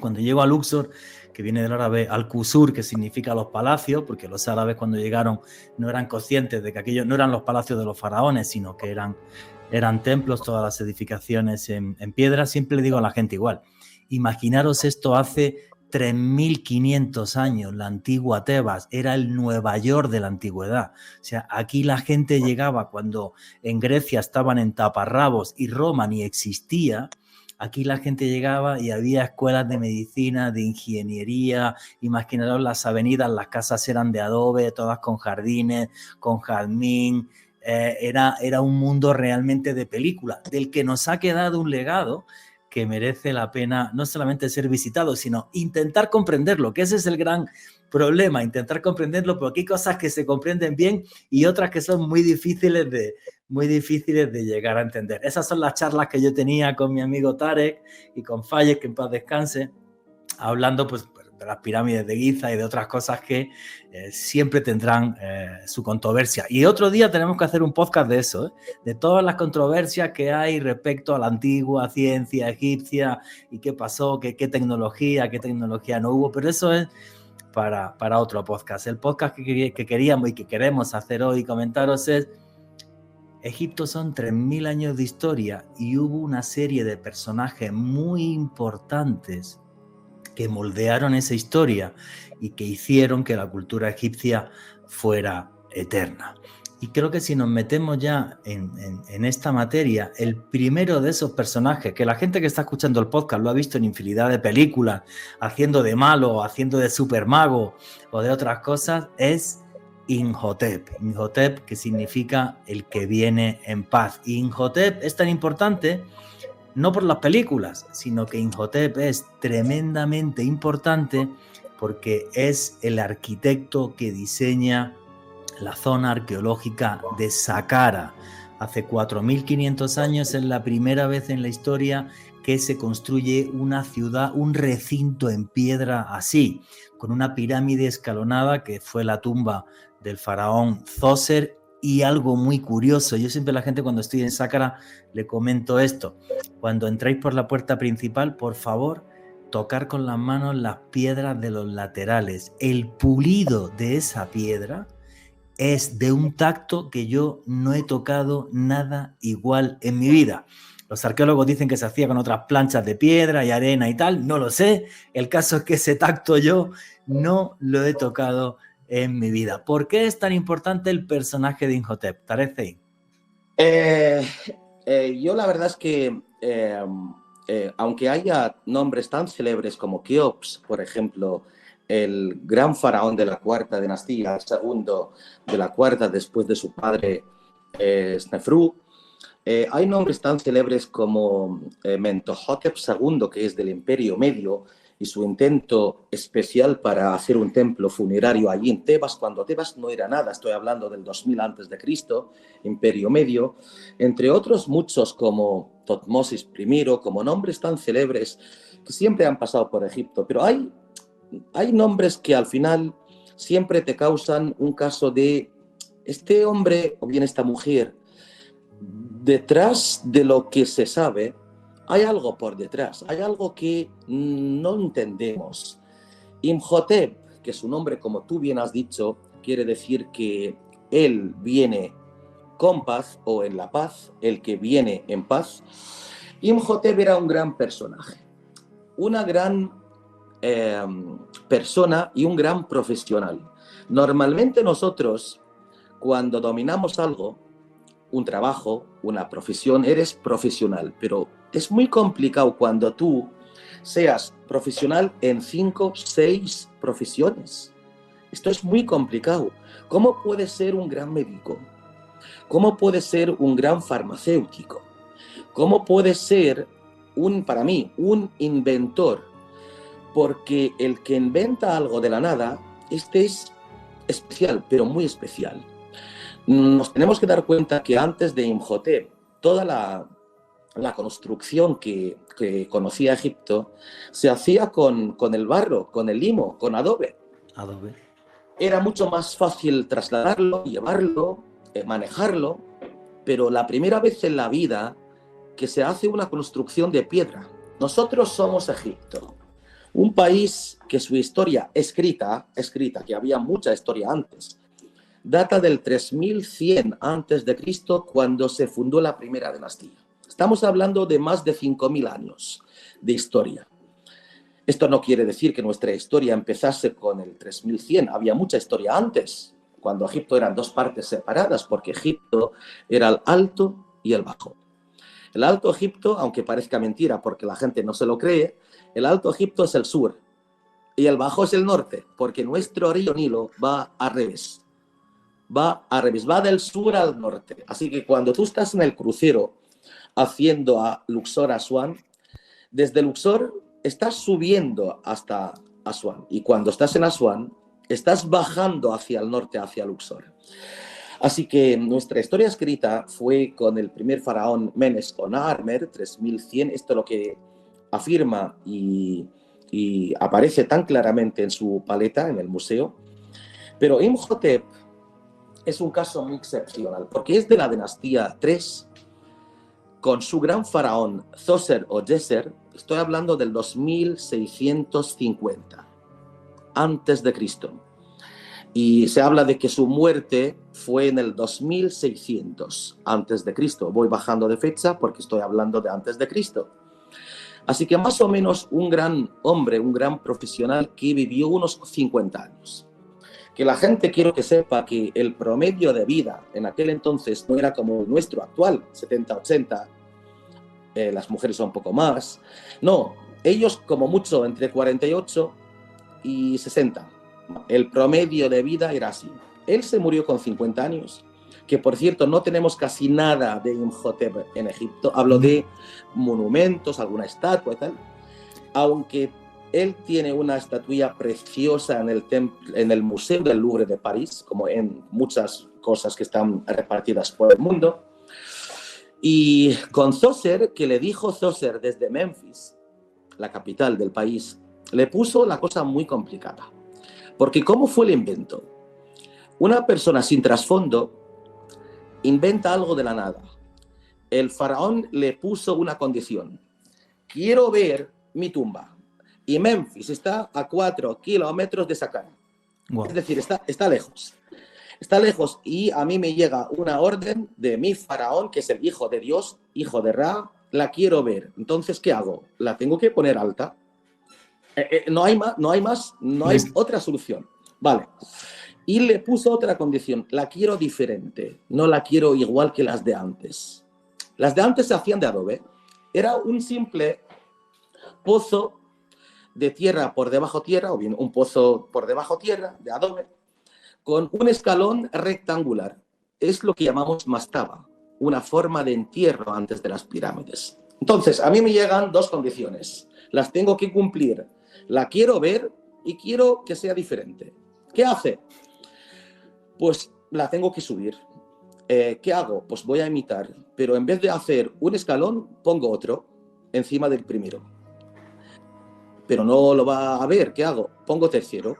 Cuando llego a Luxor, que viene del árabe al-Qusur, que significa los palacios, porque los árabes cuando llegaron no eran conscientes de que aquellos no eran los palacios de los faraones, sino que eran templos, todas las edificaciones en piedra. Siempre le digo a la gente igual, imaginaros esto hace 3500 años, la antigua Tebas era el Nueva York de la antigüedad. O sea, aquí la gente llegaba cuando en Grecia estaban en taparrabos y Roma ni existía. Aquí la gente llegaba y había escuelas de medicina, de ingeniería. Imaginaros las avenidas, las casas eran de adobe, todas con jardines, con jazmín. Era un mundo realmente de película, del que nos ha quedado un legado que merece la pena no solamente ser visitado, sino intentar comprenderlo, que ese es el gran problema, intentar comprenderlo, porque hay cosas que se comprenden bien y otras que son muy difíciles de llegar a entender. Esas son las charlas que yo tenía con mi amigo Tarek y con Fayez, que en paz descanse, hablando pues de las pirámides de Giza y de otras cosas que siempre tendrán su controversia. Y otro día tenemos que hacer un podcast de eso, de todas las controversias que hay respecto a la antigua ciencia egipcia y qué pasó, qué tecnología no hubo, pero eso es para otro podcast. El podcast que queríamos y que queremos hacer hoy y comentaros es: Egipto son 3000 años de historia y hubo una serie de personajes muy importantes que moldearon esa historia y que hicieron que la cultura egipcia fuera eterna. Y creo que si nos metemos ya en esta materia, el primero de esos personajes, que la gente que está escuchando el podcast lo ha visto en infinidad de películas, haciendo de malo, haciendo de supermago o de otras cosas, es Imhotep. Imhotep, que significa el que viene en paz. Y Imhotep es tan importante no por las películas, sino que Imhotep es tremendamente importante porque es el arquitecto que diseña la zona arqueológica de Saqqara. Hace 4500 años es la primera vez en la historia que se construye una ciudad, un recinto en piedra así, con una pirámide escalonada que fue la tumba del faraón Zoser. Y algo muy curioso, yo siempre a la gente cuando estoy en Saqqara le comento esto: cuando entráis por la puerta principal, por favor, tocar con las manos las piedras de los laterales. El pulido de esa piedra es de un tacto que yo no he tocado nada igual en mi vida. Los arqueólogos dicen que se hacía con otras planchas de piedra y arena y tal, no lo sé. El caso es que ese tacto yo no lo he tocado en mi vida. ¿Por qué es tan importante el personaje de Imhotep? Tarek Zein. Yo la verdad es que aunque haya nombres tan célebres como Keops, por ejemplo, el gran faraón de la cuarta dinastía, el segundo de la cuarta después de su padre Snefru, hay nombres tan célebres como Mentuhotep II, que es del Imperio Medio, y su intento especial para hacer un templo funerario allí en Tebas, cuando Tebas no era nada. Estoy hablando del 2000 a.C., Imperio Medio, entre otros muchos como Tutmosis I, como nombres tan célebres que siempre han pasado por Egipto. Pero hay nombres que al final siempre te causan un caso de este hombre o bien esta mujer. Detrás de lo que se sabe, hay algo por detrás, hay algo que no entendemos. Imhotep, que su nombre, como tú bien has dicho, quiere decir que él viene con paz o en la paz, el que viene en paz. Imhotep era un gran personaje, una gran persona y un gran profesional. Normalmente nosotros, cuando dominamos algo, un trabajo, una profesión, eres profesional, pero es muy complicado cuando tú seas profesional en 5, 6 profesiones. Esto es muy complicado. ¿Cómo puedes ser un gran médico? ¿Cómo puedes ser un gran farmacéutico? ¿Cómo puedes ser, para mí, un inventor? Porque el que inventa algo de la nada, este es especial, pero muy especial. Nos tenemos que dar cuenta que antes de Imhotep, toda la construcción que conocía Egipto se hacía con el barro, con el limo, con adobe. Era mucho más fácil trasladarlo, llevarlo, manejarlo, pero la primera vez en la vida que se hace una construcción de piedra. Nosotros somos Egipto, un país que su historia escrita, que había mucha historia antes, data del 3100 a.C., cuando se fundó la primera dinastía. Estamos hablando de más de 5.000 años de historia. Esto no quiere decir que nuestra historia empezase con el 3100. Había mucha historia antes, cuando Egipto eran dos partes separadas, porque Egipto era el Alto y el Bajo. El Alto Egipto, aunque parezca mentira porque la gente no se lo cree, el Alto Egipto es el sur y el Bajo es el norte, porque nuestro río Nilo va al revés. Va del sur al norte. Así que cuando tú estás en el crucero haciendo a Luxor a Asuán, desde Luxor estás subiendo hasta Asuán. Y cuando estás en Asuán, estás bajando hacia el norte, hacia Luxor. Así que nuestra historia escrita fue con el primer faraón Menes o Narmer, 3100. Esto es lo que afirma y aparece tan claramente en su paleta, en el museo. Pero Imhotep es un caso muy excepcional, porque es de la dinastía 3, con su gran faraón Zoser o Djeser. Estoy hablando del 2650 antes de Cristo. Y se habla de que su muerte fue en el 2600 antes de Cristo. Voy bajando de fecha porque estoy hablando de antes de Cristo. Así que más o menos un gran hombre, un gran profesional que vivió unos 50 años. Que la gente, quiero que sepa que el promedio de vida en aquel entonces no era como el nuestro actual, 70, 80, las mujeres son un poco más. No, ellos como mucho entre 48 y 60. El promedio de vida era así. Él se murió con 50 años, que por cierto no tenemos casi nada de Imhotep en Egipto. Hablo de monumentos, alguna estatua y tal, aunque él tiene una estatuilla preciosa en el Museo del Louvre de París, como en muchas cosas que están repartidas por el mundo. Y con Zoser, que le dijo Zoser desde Memphis, la capital del país, le puso la cosa muy complicada. Porque ¿cómo fue el invento? Una persona sin trasfondo inventa algo de la nada. El faraón le puso una condición. Quiero ver mi tumba. Y Memphis está a 4 kilómetros de Saqqara. Wow. Es decir, está lejos. Está lejos y a mí me llega una orden de mi faraón, que es el hijo de Dios, hijo de Ra, la quiero ver. Entonces, ¿qué hago? La tengo que poner alta. No hay otra solución. Vale. Y le puso otra condición. La quiero diferente. No la quiero igual que las de antes. Las de antes se hacían de adobe. Era un simple pozo de tierra por debajo tierra, o bien un pozo por debajo tierra, de adobe, con un escalón rectangular. Es lo que llamamos mastaba, una forma de entierro antes de las pirámides. Entonces, a mí me llegan dos condiciones. Las tengo que cumplir. La quiero ver y quiero que sea diferente. ¿Qué hace? Pues la tengo que subir. ¿Qué hago? Pues voy a imitar, pero en vez de hacer un escalón, pongo otro encima del primero. Pero no lo va a ver. ¿Qué hago? Pongo tercero,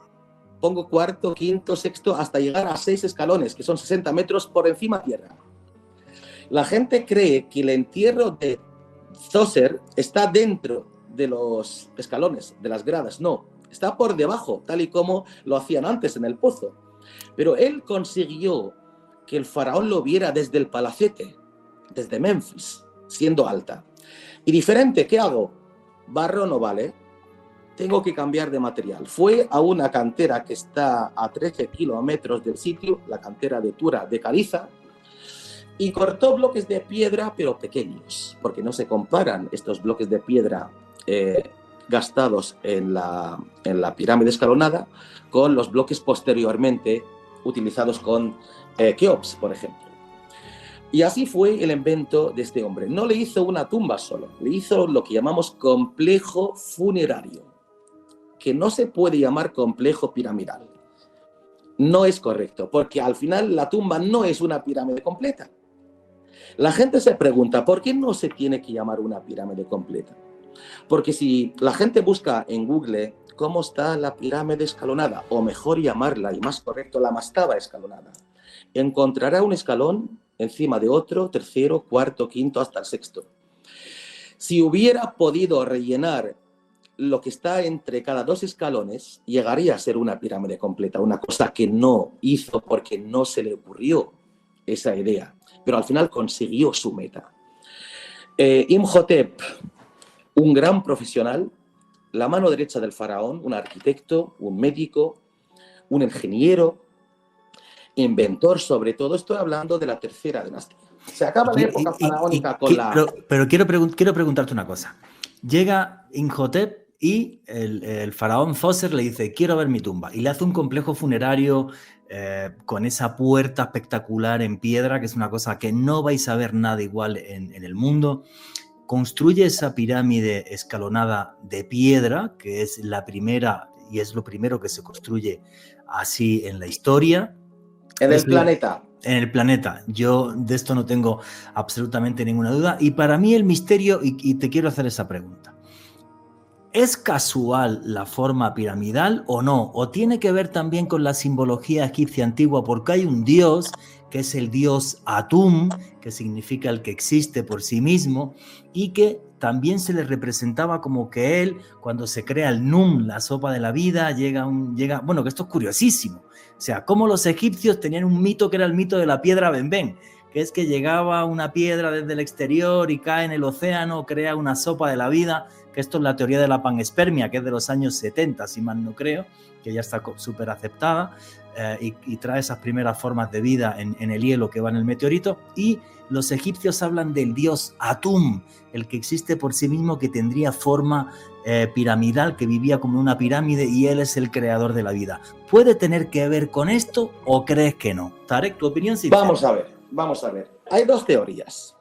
pongo cuarto, quinto, sexto, hasta llegar a 6 escalones, que son 60 metros por encima tierra. La gente cree que el entierro Djoser está dentro de los escalones, de las gradas, no, está por debajo, tal y como lo hacían antes en el pozo. Pero él consiguió que el faraón lo viera desde el palacete, desde Memphis, siendo alta. Y diferente, ¿qué hago? Barro no vale, tengo que cambiar de material. Fue a una cantera que está a 13 kilómetros del sitio, la cantera de Tura de Caliza, y cortó bloques de piedra, pero pequeños, porque no se comparan estos bloques de piedra gastados en la pirámide escalonada con los bloques posteriormente utilizados con Keops, por ejemplo. Y así fue el invento de este hombre. No le hizo una tumba solo, le hizo lo que llamamos complejo funerario, que no se puede llamar complejo piramidal. No es correcto, porque al final la tumba no es una pirámide completa. La gente se pregunta, ¿por qué no se tiene que llamar una pirámide completa? Porque si la gente busca en Google cómo está la pirámide escalonada, o mejor llamarla, y más correcto, la mastaba escalonada, encontrará un escalón encima de otro, tercero, cuarto, quinto, hasta el sexto. Si hubiera podido rellenar lo que está entre cada dos escalones, llegaría a ser una pirámide completa, una cosa que no hizo porque no se le ocurrió esa idea, pero al final consiguió su meta. Imhotep, un gran profesional, la mano derecha del faraón, un arquitecto, un médico, un ingeniero, inventor sobre todo. Estoy hablando de la tercera dinastía. Se acaba la época faraónica con la... Pero quiero preguntarte una cosa. Llega Imhotep y el faraón Djoser le dice, quiero ver mi tumba. Y le hace un complejo funerario con esa puerta espectacular en piedra, que es una cosa que no vais a ver nada igual en el mundo. Construye esa pirámide escalonada de piedra, que es la primera y es lo primero que se construye así en la historia. En el planeta. En el planeta. Yo de esto no tengo absolutamente ninguna duda. Y para mí el misterio, y te quiero hacer esa pregunta, ¿es casual la forma piramidal o no? ¿O tiene que ver también con la simbología egipcia antigua? Porque hay un dios, que es el dios Atum, que significa el que existe por sí mismo, y que también se le representaba como que él, cuando se crea el Num, la sopa de la vida, bueno, que esto es curiosísimo. O sea, como los egipcios tenían un mito que era el mito de la piedra Benben, que es que llegaba una piedra desde el exterior y cae en el océano, crea una sopa de la vida, que esto es la teoría de la panespermia, que es de los años 70, si mal no creo, que ya está súper aceptada, y trae esas primeras formas de vida en el hielo que va en el meteorito. Y los egipcios hablan del dios Atum, el que existe por sí mismo, que tendría forma piramidal, que vivía como una pirámide, y él es el creador de la vida. ¿Puede tener que ver con esto o crees que no? Tarek, tu opinión sincera. Vamos a ver. Hay dos teorías.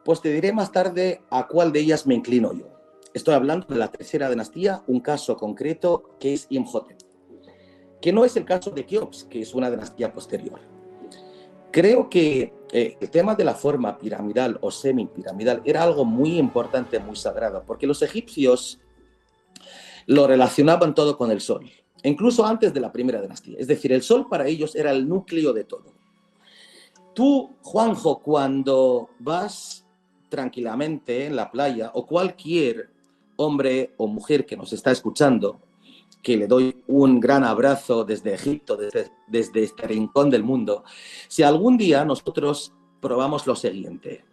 Pues te diré más tarde a cuál de ellas me inclino yo. Estoy hablando de la tercera dinastía, un caso concreto que es Imhotep, que no es el caso de Keops, que es una dinastía posterior. Creo que el tema de la forma piramidal o semipiramidal era algo muy importante, muy sagrado, porque los egipcios lo relacionaban todo con el sol, incluso antes de la primera dinastía. Es decir, el sol para ellos era el núcleo de todo. Tú, Juanjo, cuando vas tranquilamente en la playa, o cualquier hombre o mujer que nos está escuchando, que le doy un gran abrazo desde Egipto, desde este rincón del mundo, si algún día nosotros probamos lo siguiente: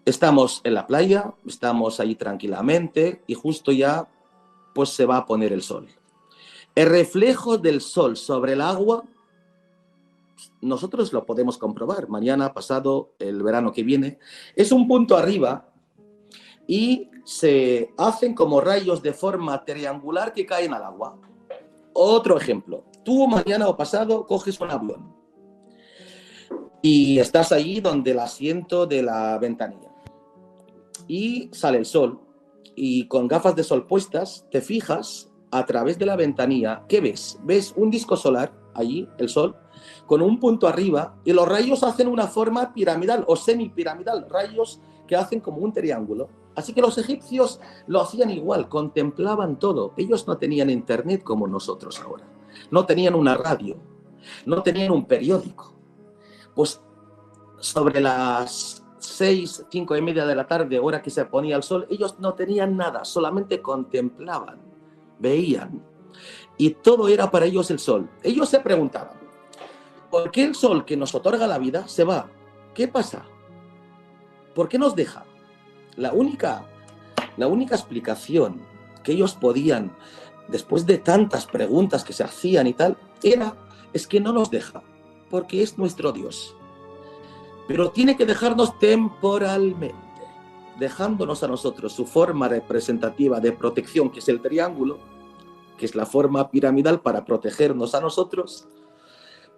estamos en la playa, estamos ahí tranquilamente y justo ya pues se va a poner el sol. El reflejo del sol sobre el agua, nosotros lo podemos comprobar mañana, pasado, el verano que viene, es un punto arriba y se hacen como rayos de forma triangular que caen al agua. Otro ejemplo, tú mañana o pasado coges un avión y estás allí donde el asiento de la ventanilla y sale el sol, y con gafas de sol puestas te fijas a través de la ventanilla. ¿Qué ves? Ves un disco solar allí, el sol, con un punto arriba, y los rayos hacen una forma piramidal o semipiramidal, rayos que hacen como un triángulo. Así que los egipcios lo hacían igual, contemplaban todo. Ellos no tenían internet como nosotros ahora, no tenían una radio, no tenían un periódico. Pues sobre las 6, 5:30 de la tarde, hora que se ponía el sol, ellos no tenían nada, solamente contemplaban, veían. Y todo era para ellos el sol. Ellos se preguntaban, ¿por qué el sol que nos otorga la vida se va? ¿Qué pasa? ¿Por qué nos deja? La única explicación que ellos podían, después de tantas preguntas que se hacían y tal, es que no nos deja, porque es nuestro Dios. Pero tiene que dejarnos temporalmente, dejándonos a nosotros su forma representativa de protección, que es el triángulo, que es la forma piramidal para protegernos a nosotros,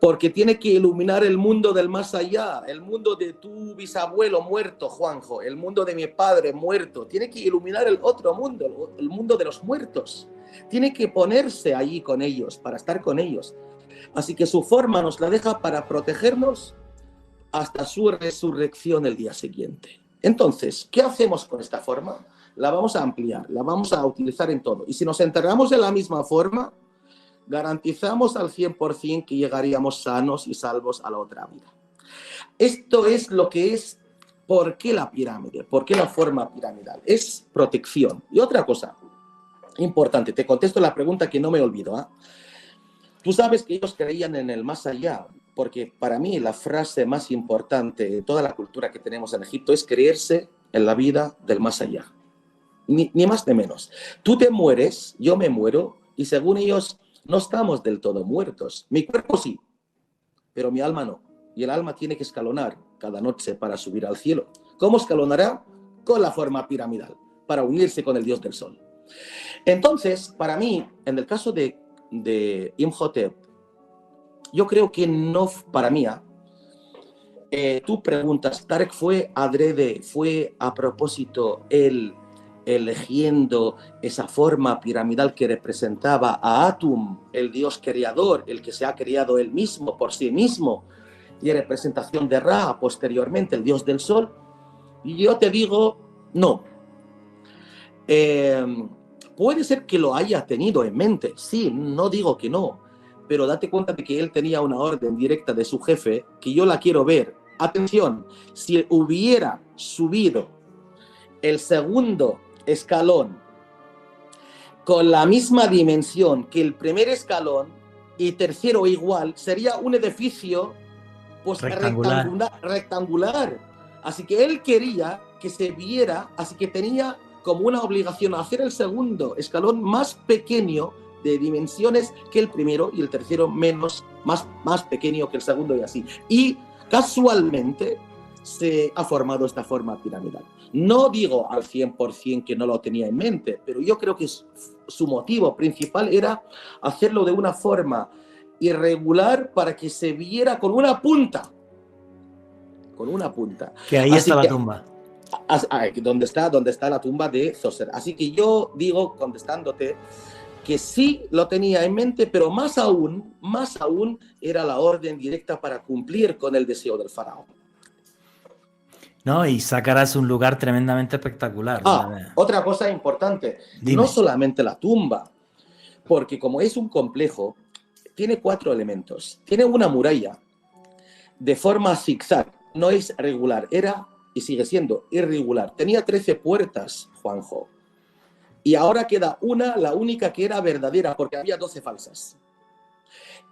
porque tiene que iluminar el mundo del más allá, el mundo de tu bisabuelo muerto, Juanjo, el mundo de mi padre muerto, tiene que iluminar el otro mundo, el mundo de los muertos, tiene que ponerse allí con ellos, para estar con ellos. Así que su forma nos la deja para protegernos hasta su resurrección el día siguiente. Entonces, ¿qué hacemos con esta forma? La vamos a ampliar, la vamos a utilizar en todo. Y si nos enterramos en la misma forma, garantizamos al 100% que llegaríamos sanos y salvos a la otra vida. Esto es lo que es, ¿por qué la pirámide? ¿Por qué la forma piramidal? Es protección. Y otra cosa importante, te contesto la pregunta que no me olvido, ¿eh? Tú sabes que ellos creían en el más allá, porque para mí la frase más importante de toda la cultura que tenemos en Egipto es creerse en la vida del más allá. Ni más ni menos. Tú te mueres, yo me muero, y según ellos no estamos del todo muertos. Mi cuerpo sí, pero mi alma no. Y el alma tiene que escalonar cada noche para subir al cielo. ¿Cómo escalonará? Con la forma piramidal, para unirse con el dios del sol. Entonces, para mí, en el caso de Imhotep, yo creo que no, para mí, tú preguntas, ¿Tarek fue adrede, fue a propósito él eligiendo esa forma piramidal que representaba a Atum, el dios creador, el que se ha creado él mismo por sí mismo, y representación de Ra, posteriormente el dios del sol? Y yo te digo, no. Puede ser que lo haya tenido en mente, sí, no digo que no, pero date cuenta de que él tenía una orden directa de su jefe, que yo la quiero ver. Atención, si hubiera subido el segundo escalón con la misma dimensión que el primer escalón y tercero igual, sería un edificio pues rectangular. Así que él quería que se viera, así que tenía como una obligación hacer el segundo escalón más pequeño de dimensiones que el primero y el tercero más pequeño que el segundo y así. Y casualmente se ha formado esta forma piramidal. No digo al 100% que no lo tenía en mente, pero yo creo que su motivo principal era hacerlo de una forma irregular para que se viera con una punta. Con una punta. Que ahí está la tumba. Donde está la tumba de Zoser. Así que yo digo, contestándote, que sí lo tenía en mente, pero más aún era la orden directa para cumplir con el deseo del faraón. No, y Saqqara es un lugar tremendamente espectacular. Otra cosa importante, Dime. No solamente la tumba, porque como es un complejo, tiene 4 elementos. Tiene una muralla de forma zigzag, no es regular, era y sigue siendo irregular. Tenía 13 puertas, Juanjo. Y ahora queda una, la única que era verdadera, porque había 12 falsas.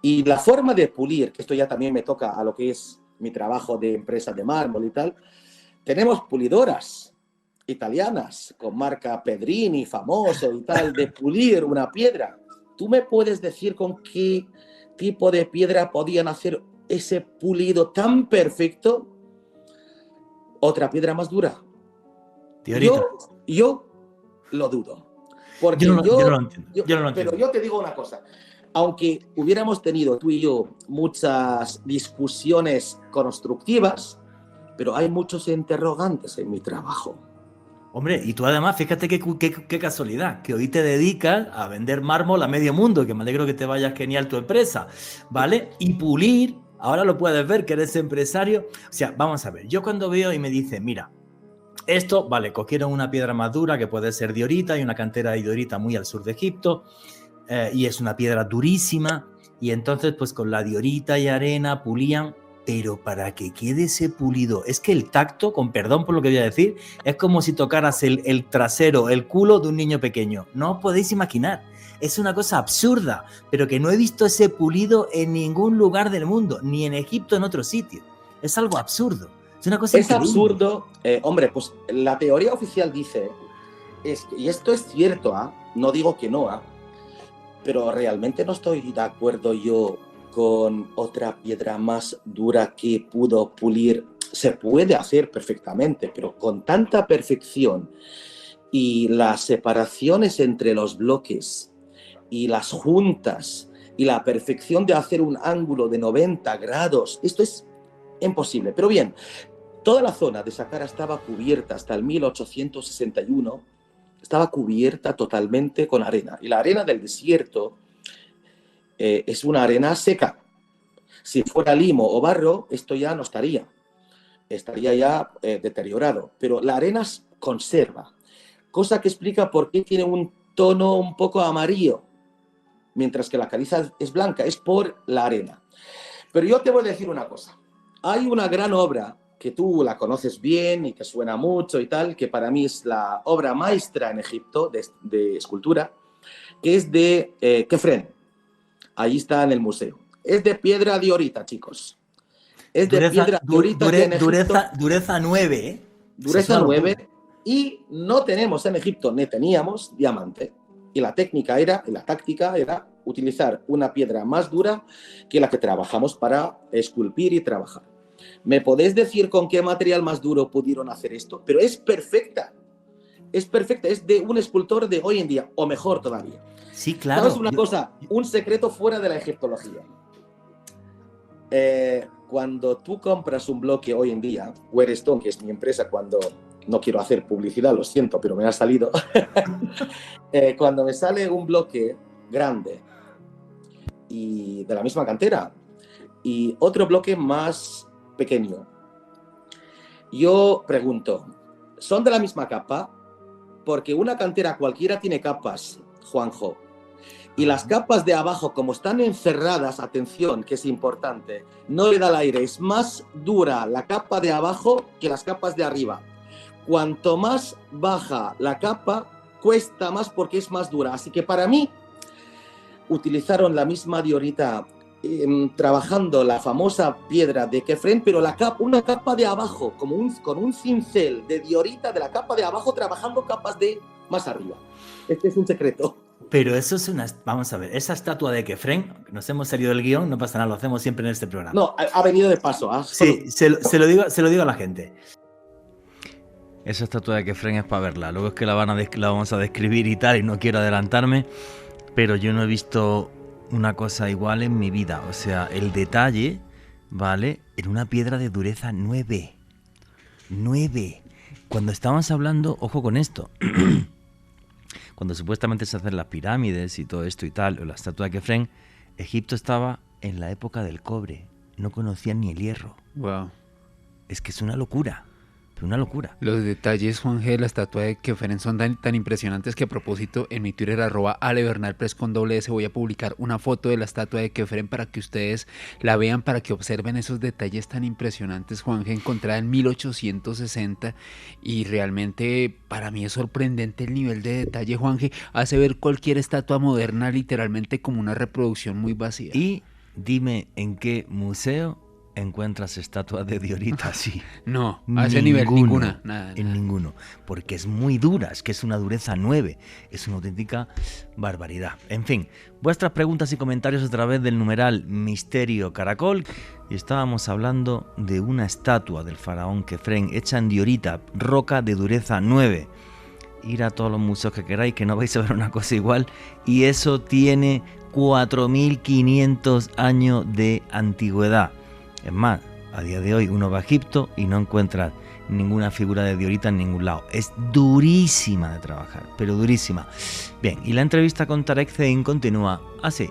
Y la forma de pulir, que esto ya también me toca a lo que es mi trabajo de empresa de mármol y tal, tenemos pulidoras italianas con marca Pedrini, famoso y tal, de pulir una piedra. ¿Tú me puedes decir con qué tipo de piedra podían hacer ese pulido tan perfecto? Otra piedra más dura. Yo lo dudo. Porque yo no lo entiendo. Pero yo te digo una cosa. Aunque hubiéramos tenido tú y yo muchas discusiones constructivas, pero hay muchos interrogantes en mi trabajo. Hombre, y tú además, fíjate qué casualidad, que hoy te dedicas a vender mármol a medio mundo, que me alegro que te vaya genial tu empresa, ¿vale? Y pulir, ahora lo puedes ver, que eres empresario. O sea, vamos a ver, yo cuando veo y me dicen, mira, esto, vale, cogieron una piedra más dura que puede ser diorita, hay una cantera de diorita muy al sur de Egipto, y es una piedra durísima, y entonces pues con la diorita y arena pulían, pero para que quede ese pulido, es que el tacto, con perdón por lo que voy a decir, es como si tocaras el trasero, el culo de un niño pequeño. No os podéis imaginar. Es una cosa absurda, pero que no he visto ese pulido en ningún lugar del mundo, ni en Egipto, en otro sitio. Es algo absurdo. Es una cosa increíble. Absurdo. Hombre, pues la teoría oficial dice, y esto es cierto, no digo que no, pero realmente no estoy de acuerdo yo con otra piedra más dura que pudo pulir. Se puede hacer perfectamente, pero con tanta perfección y las separaciones entre los bloques y las juntas y la perfección de hacer un ángulo de 90 grados, esto es imposible. Pero bien, toda la zona de Saqqara estaba cubierta hasta el 1861, estaba cubierta totalmente con arena. Y la arena del desierto es una arena seca. Si fuera limo o barro, esto ya no estaría ya deteriorado. Pero la arena conserva, cosa que explica por qué tiene un tono un poco amarillo, mientras que la caliza es blanca, es por la arena. Pero yo te voy a decir una cosa. Hay una gran obra que tú la conoces bien y que suena mucho y tal, que para mí es la obra maestra en Egipto de escultura, que es de Kefren. Ahí está en el museo. Es de piedra diorita, chicos. Es de piedra diorita que en Egipto... Dureza 9, ¿eh? Dureza 9. Y no tenemos en Egipto, ni teníamos diamante. Y la táctica era utilizar una piedra más dura que la que trabajamos para esculpir y trabajar. ¿Me podéis decir con qué material más duro pudieron hacer esto? Pero es perfecta. Es perfecta. Es de un escultor de hoy en día, o mejor todavía. Sí, claro. ¿Sabes una cosa? Un secreto fuera de la egiptología. Cuando tú compras un bloque hoy en día, Warestone, que es mi empresa, cuando no quiero hacer publicidad, lo siento, pero me ha salido. Cuando me sale un bloque grande y de la misma cantera y otro bloque más pequeño, yo pregunto, ¿son de la misma capa? Porque una cantera cualquiera tiene capas, Juanjo. Y las capas de abajo, como están encerradas, atención, que es importante, no le da el aire. Es más dura la capa de abajo que las capas de arriba. Cuanto más baja la capa, cuesta más porque es más dura. Así que para mí, utilizaron la misma diorita trabajando la famosa piedra de Kefren, pero una capa de abajo, con un cincel de diorita de la capa de abajo, trabajando capas de más arriba. Este es un secreto. Pero eso es vamos a ver, esa estatua de Kefren, nos hemos salido del guión, no pasa nada, lo hacemos siempre en este programa. No, ha venido de paso. Sí, se lo digo a la gente. Esa estatua de Kefren es para verla, luego es que la vamos a describir y tal, y no quiero adelantarme, pero yo no he visto una cosa igual en mi vida. O sea, el detalle, ¿vale? En una piedra de dureza 9. 9. Cuando estábamos hablando, ojo con esto, cuando supuestamente se hacen las pirámides y todo esto y tal, o la estatua de Kefren, Egipto estaba en la época del cobre, no conocían ni el hierro. Wow. Es que es una locura. Una locura. Los detalles, Juan G, de la estatua de Kefren son tan impresionantes que, a propósito, en mi Twitter @alebernalpress con @S voy a publicar una foto de la estatua de Kefren para que ustedes la vean, para que observen esos detalles tan impresionantes, Juan G, encontrada en 1860, y realmente para mí es sorprendente el nivel de detalle, Juan G. Hace ver cualquier estatua moderna literalmente como una reproducción muy vacía. Y dime en qué museo encuentras estatuas de diorita así. No, a ese nivel ninguna. Nada. Ninguno, porque es muy dura, es que es una dureza 9, es una auténtica barbaridad. En fin, vuestras preguntas y comentarios a través del numeral Misterio Caracol. Y estábamos hablando de una estatua del faraón Kefren hecha en diorita, roca de dureza 9. Ir a todos los museos que queráis, que no vais a ver una cosa igual, y eso tiene 4.500 años de antigüedad. Es más, a día de hoy uno va a Egipto y no encuentra ninguna figura de diorita en ningún lado. Es durísima de trabajar, pero durísima. Bien, y la entrevista con Tarek Zein continúa así.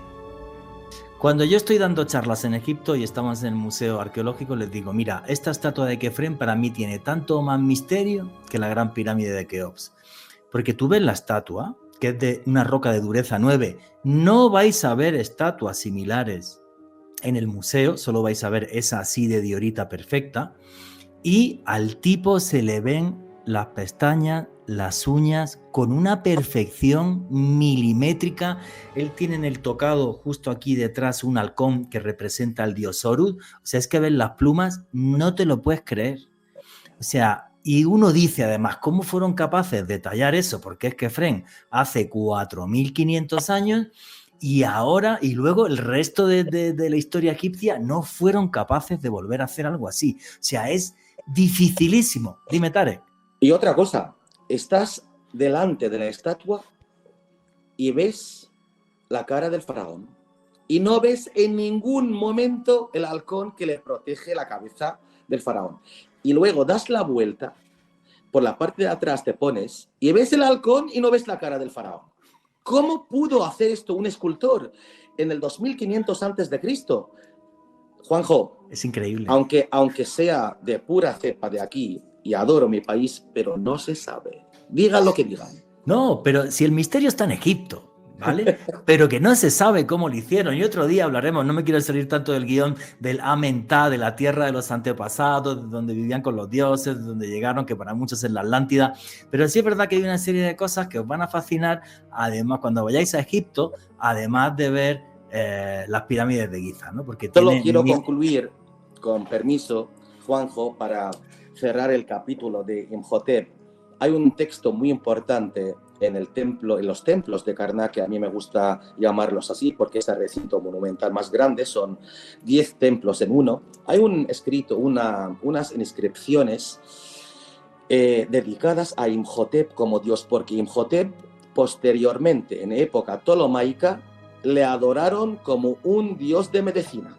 Cuando yo estoy dando charlas en Egipto y estamos en el Museo Arqueológico, les digo, mira, esta estatua de Kefren para mí tiene tanto más misterio que la Gran Pirámide de Keops. Porque tú ves la estatua, que es de una roca de dureza 9, no vais a ver estatuas similares en el museo, solo vais a ver esa así de diorita perfecta, y al tipo se le ven las pestañas, las uñas, con una perfección milimétrica. Él tiene en el tocado justo aquí detrás un halcón que representa al dios Horus. O sea, es que ves las plumas, no te lo puedes creer. O sea, y uno dice además, ¿cómo fueron capaces de tallar eso? Porque es que Efrén hace 4.500 años y ahora, y luego el resto de la historia egipcia no fueron capaces de volver a hacer algo así. O sea, es dificilísimo. Dime, Tarek. Y otra cosa, estás delante de la estatua y ves la cara del faraón y no ves en ningún momento el halcón que le protege la cabeza del faraón. Y luego das la vuelta, por la parte de atrás te pones y ves el halcón y no ves la cara del faraón. ¿Cómo pudo hacer esto un escultor en el 2500 antes de Cristo? Juanjo, es increíble. Aunque sea de pura cepa de aquí y adoro mi país, pero no se sabe. Digan lo que digan. No, pero si el misterio está en Egipto, ¿vale? Pero que no se sabe cómo lo hicieron. Y otro día hablaremos, no me quiero salir tanto del guión del Amentá, de la tierra de los antepasados, donde vivían con los dioses, donde llegaron, que para muchos es la Atlántida. Pero sí es verdad que hay una serie de cosas que os van a fascinar, además, cuando vayáis a Egipto, además de ver las pirámides de Giza, ¿no? Porque solo quiero concluir, con permiso, Juanjo, para cerrar el capítulo de Imhotep. Hay un texto muy importante en los templos de Karnak, que a mí me gusta llamarlos así, porque es el recinto monumental más grande, son 10 templos en uno. Hay unas inscripciones dedicadas a Imhotep como dios, porque Imhotep posteriormente, en época ptolomaica, le adoraron como un dios de medicina.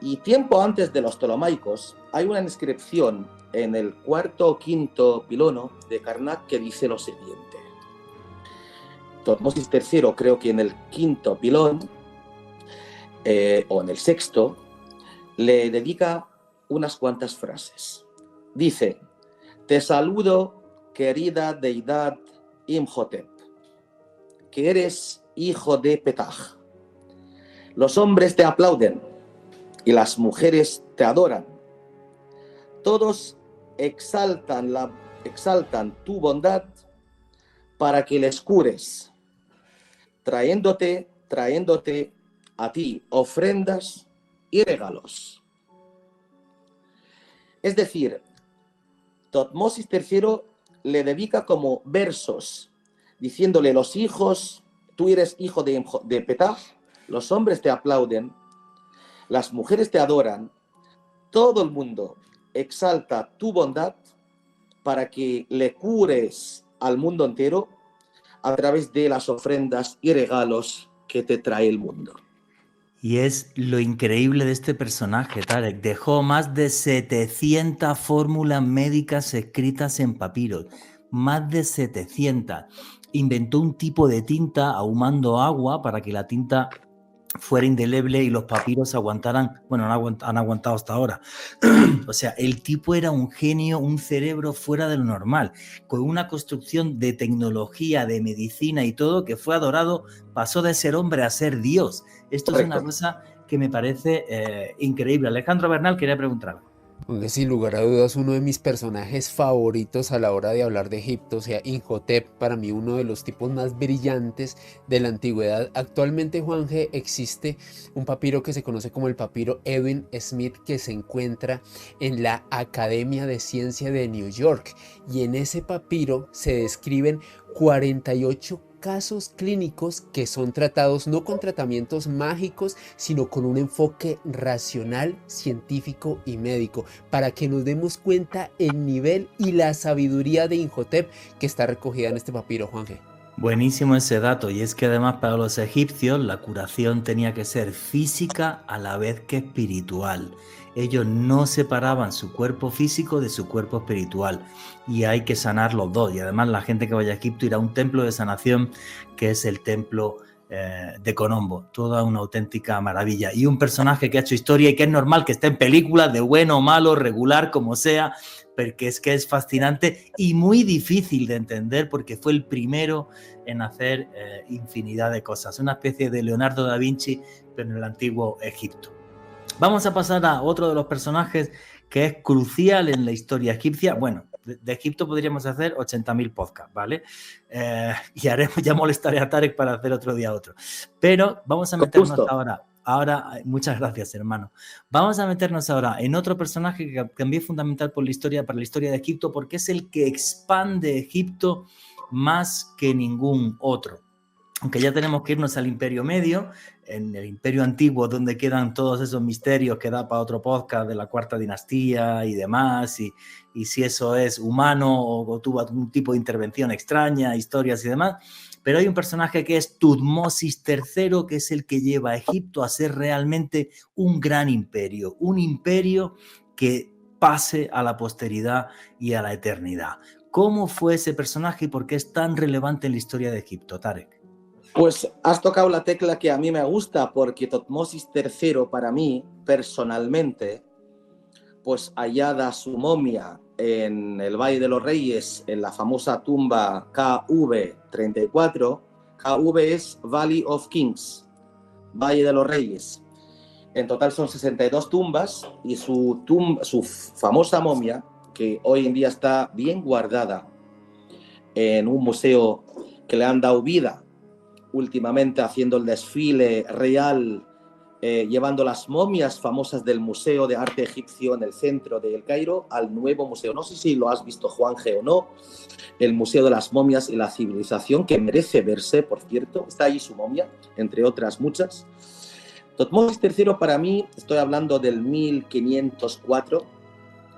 Y tiempo antes de los ptolomaicos hay una inscripción en el cuarto o quinto pilono de Karnak que dice lo siguiente. Tutmosis III, creo que en el quinto pilón o en el sexto, le dedica unas cuantas frases. Dice: te saludo, querida deidad Imhotep, que eres hijo de Petach. Los hombres te aplauden y las mujeres te adoran. Todos exaltan tu bondad para que les cures, trayéndote a ti ofrendas y regalos. Es decir, Tutmosis III le dedica como versos, diciéndole: tú eres hijo de Petach, los hombres te aplauden, las mujeres te adoran, todo el mundo exalta tu bondad para que le cures al mundo entero a través de las ofrendas y regalos que te trae el mundo. Y es lo increíble de este personaje, Tarek. Dejó más de 700 fórmulas médicas escritas en papiros. Más de 700. Inventó un tipo de tinta ahumando agua para que la tinta fuera indeleble y los papiros aguantaran, bueno, han aguantado hasta ahora. O sea, el tipo era un genio, un cerebro fuera de lo normal, con una construcción de tecnología, de medicina y todo, que fue adorado, pasó de ser hombre a ser Dios. Esto Correcto. Es una cosa que me parece increíble. Alejandro Bernal quería preguntar algo. Aunque sin lugar a dudas uno de mis personajes favoritos a la hora de hablar de Egipto, o sea, Imhotep, para mí uno de los tipos más brillantes de la antigüedad. Actualmente, Juanje, existe un papiro que se conoce como el papiro Edwin Smith, que se encuentra en la Academia de Ciencia de New York, y en ese papiro se describen 48 casos clínicos que son tratados no con tratamientos mágicos, sino con un enfoque racional, científico y médico, para que nos demos cuenta el nivel y la sabiduría de Imhotep que está recogida en este papiro, Juanje. Buenísimo ese dato, y es que además para los egipcios la curación tenía que ser física a la vez que espiritual. Ellos no separaban su cuerpo físico de su cuerpo espiritual, y hay que sanar los dos. Y además la gente que vaya a Egipto irá a un templo de sanación que es el templo de Colombo. Toda una auténtica maravilla. Y un personaje que ha hecho historia y que es normal que esté en películas, de bueno o malo, regular, como sea, porque es que es fascinante y muy difícil de entender, porque fue el primero en hacer infinidad de cosas. Una especie de Leonardo da Vinci, pero en el antiguo Egipto. Vamos a pasar a otro de los personajes que es crucial en la historia egipcia. Bueno, de Egipto podríamos hacer 80.000 podcasts, ¿vale? Y ya molestaré a Tarek para hacer otro día otro. Pero vamos a meternos ahora, muchas gracias, hermano. Vamos a meternos ahora en otro personaje que también es fundamental para la historia de Egipto, porque es el que expande Egipto más que ningún otro. Aunque ya tenemos que irnos al Imperio Medio, en el Imperio Antiguo, donde quedan todos esos misterios que da para otro podcast de la Cuarta Dinastía y demás, y si eso es humano o tuvo algún tipo de intervención extraña, historias y demás. Pero hay un personaje que es Tutmosis III, que es el que lleva a Egipto a ser realmente un gran imperio, un imperio que pase a la posteridad y a la eternidad. ¿Cómo fue ese personaje y por qué es tan relevante en la historia de Egipto, Tarek? Pues has tocado la tecla que a mí me gusta, porque Tutmosis III, para mí, personalmente, pues hallada su momia en el Valle de los Reyes, en la famosa tumba KV34, KV es Valley of Kings, Valle de los Reyes. En total son 62 tumbas y su famosa momia, que hoy en día está bien guardada en un museo que le han dado vida últimamente, haciendo el desfile real, llevando las momias famosas del Museo de Arte Egipcio en el centro de El Cairo al nuevo museo. No sé si lo has visto, Juanje, o no, el Museo de las Momias y la Civilización, que merece verse, por cierto. Está ahí su momia, entre otras muchas. Tutmosis III, para mí, estoy hablando del 1504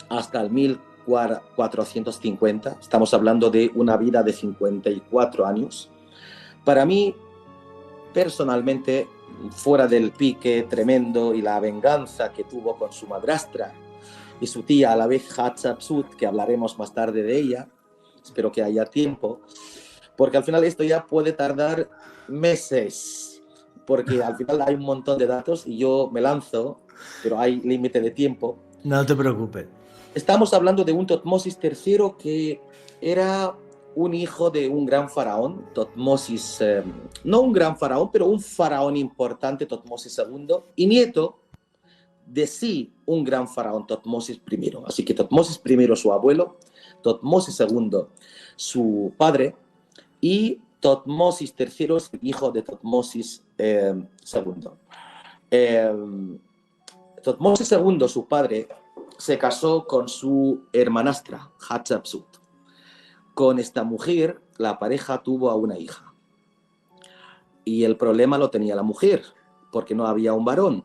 hasta el 1450. Estamos hablando de una vida de 54 años. Para mí, personalmente, fuera del pique tremendo y la venganza que tuvo con su madrastra y su tía a la vez, Hatshepsut, que hablaremos más tarde de ella, espero que haya tiempo, porque al final esto ya puede tardar meses, porque al final hay un montón de datos y yo me lanzo, pero hay límite de tiempo. No te preocupes. Estamos hablando de un Tutmosis III que era un hijo de un gran faraón, Tutmosis, no un gran faraón, pero un faraón importante, Tutmosis II, y nieto de sí un gran faraón, Tutmosis I. Así que Tutmosis I, su abuelo, Tutmosis II, su padre, y Tutmosis III es el hijo de Tutmosis II. Tutmosis II, su padre, se casó con su hermanastra, Hatshepsut. Con esta mujer, la pareja tuvo a una hija. Y el problema lo tenía la mujer, porque no había un varón.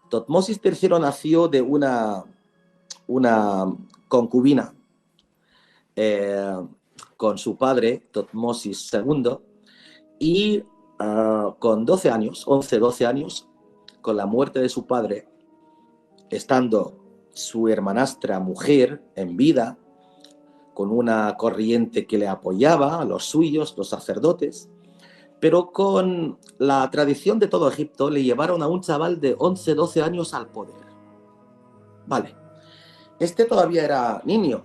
Tutmosis III nació de una concubina con su padre, Tutmosis II, y con 12 años, 11-12 años, con la muerte de su padre, estando su hermanastra mujer en vida, con una corriente que le apoyaba, a los suyos, los sacerdotes, pero con la tradición de todo Egipto le llevaron a un chaval de 11-12 años al poder. Vale, este todavía era niño.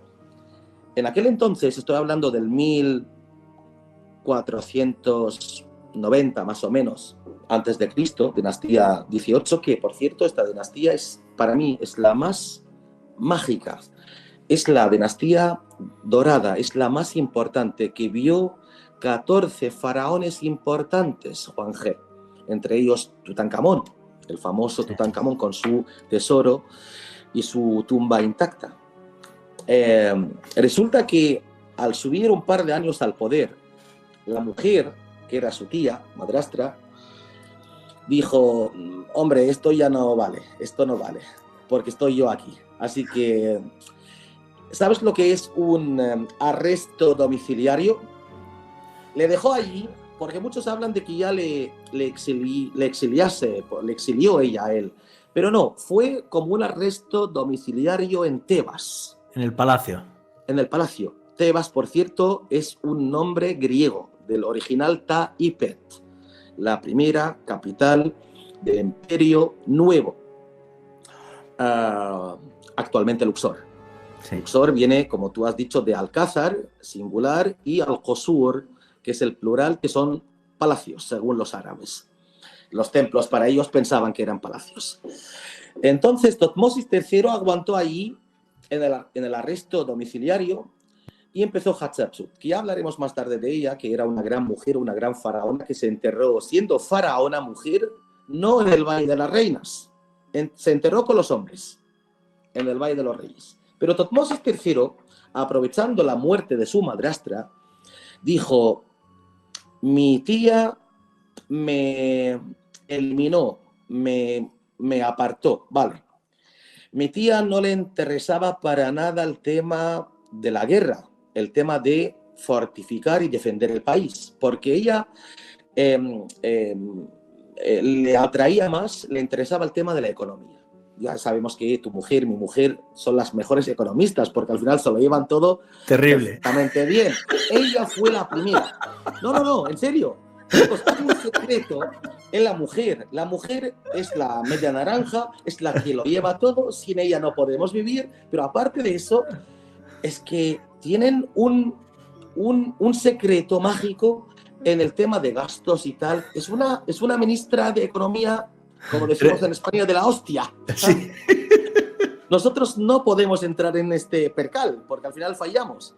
En aquel entonces, estoy hablando del 1490 más o menos, antes de Cristo, dinastía 18, que por cierto esta dinastía para mí es la más mágica. Es la dinastía dorada, es la más importante, que vio 14 faraones importantes, Juan G. Entre ellos Tutankamón, el famoso Tutankamón con su tesoro y su tumba intacta. Resulta que al subir un par de años al poder, la mujer, que era su tía, madrastra, dijo: hombre, esto ya no vale, porque estoy yo aquí. Así que, ¿sabes lo que es un arresto domiciliario? Le dejó allí, porque muchos hablan de que ya le exilió ella a él. Pero no, fue como un arresto domiciliario en Tebas. En el palacio. En el palacio. Tebas, por cierto, es un nombre griego, del original Ta-Ipet, la primera capital del Imperio Nuevo. Actualmente Luxor. Sí. Luxor viene, como tú has dicho, de Alcázar, singular, y Al-Qusur, que es el plural, que son palacios, según los árabes. Los templos para ellos pensaban que eran palacios. Entonces Thutmose III aguantó allí en el arresto domiciliario y empezó Hatshepsut, que ya hablaremos más tarde de ella, que era una gran mujer, una gran faraona que se enterró siendo faraona mujer, no en el Valle de las Reinas, se enterró con los hombres, en el Valle de los Reyes. Pero Thutmose III, aprovechando la muerte de su madrastra, dijo, mi tía me eliminó, me apartó, vale. Mi tía no le interesaba para nada el tema de la guerra, el tema de fortificar y defender el país, porque ella le atraía más, le interesaba el tema de la economía. Ya sabemos que tu mujer, mi mujer, son las mejores economistas, porque al final se lo llevan todo terrible. Perfectamente bien. Ella fue la primera. No, en serio. Chicos, hay un secreto en la mujer. La mujer es la media naranja, es la que lo lleva todo, sin ella no podemos vivir, pero aparte de eso, es que tienen un secreto mágico en el tema de gastos y tal. Es una ministra de Economía, como decimos en España, de la hostia. Sí. Nosotros no podemos entrar en este percal, porque al final fallamos.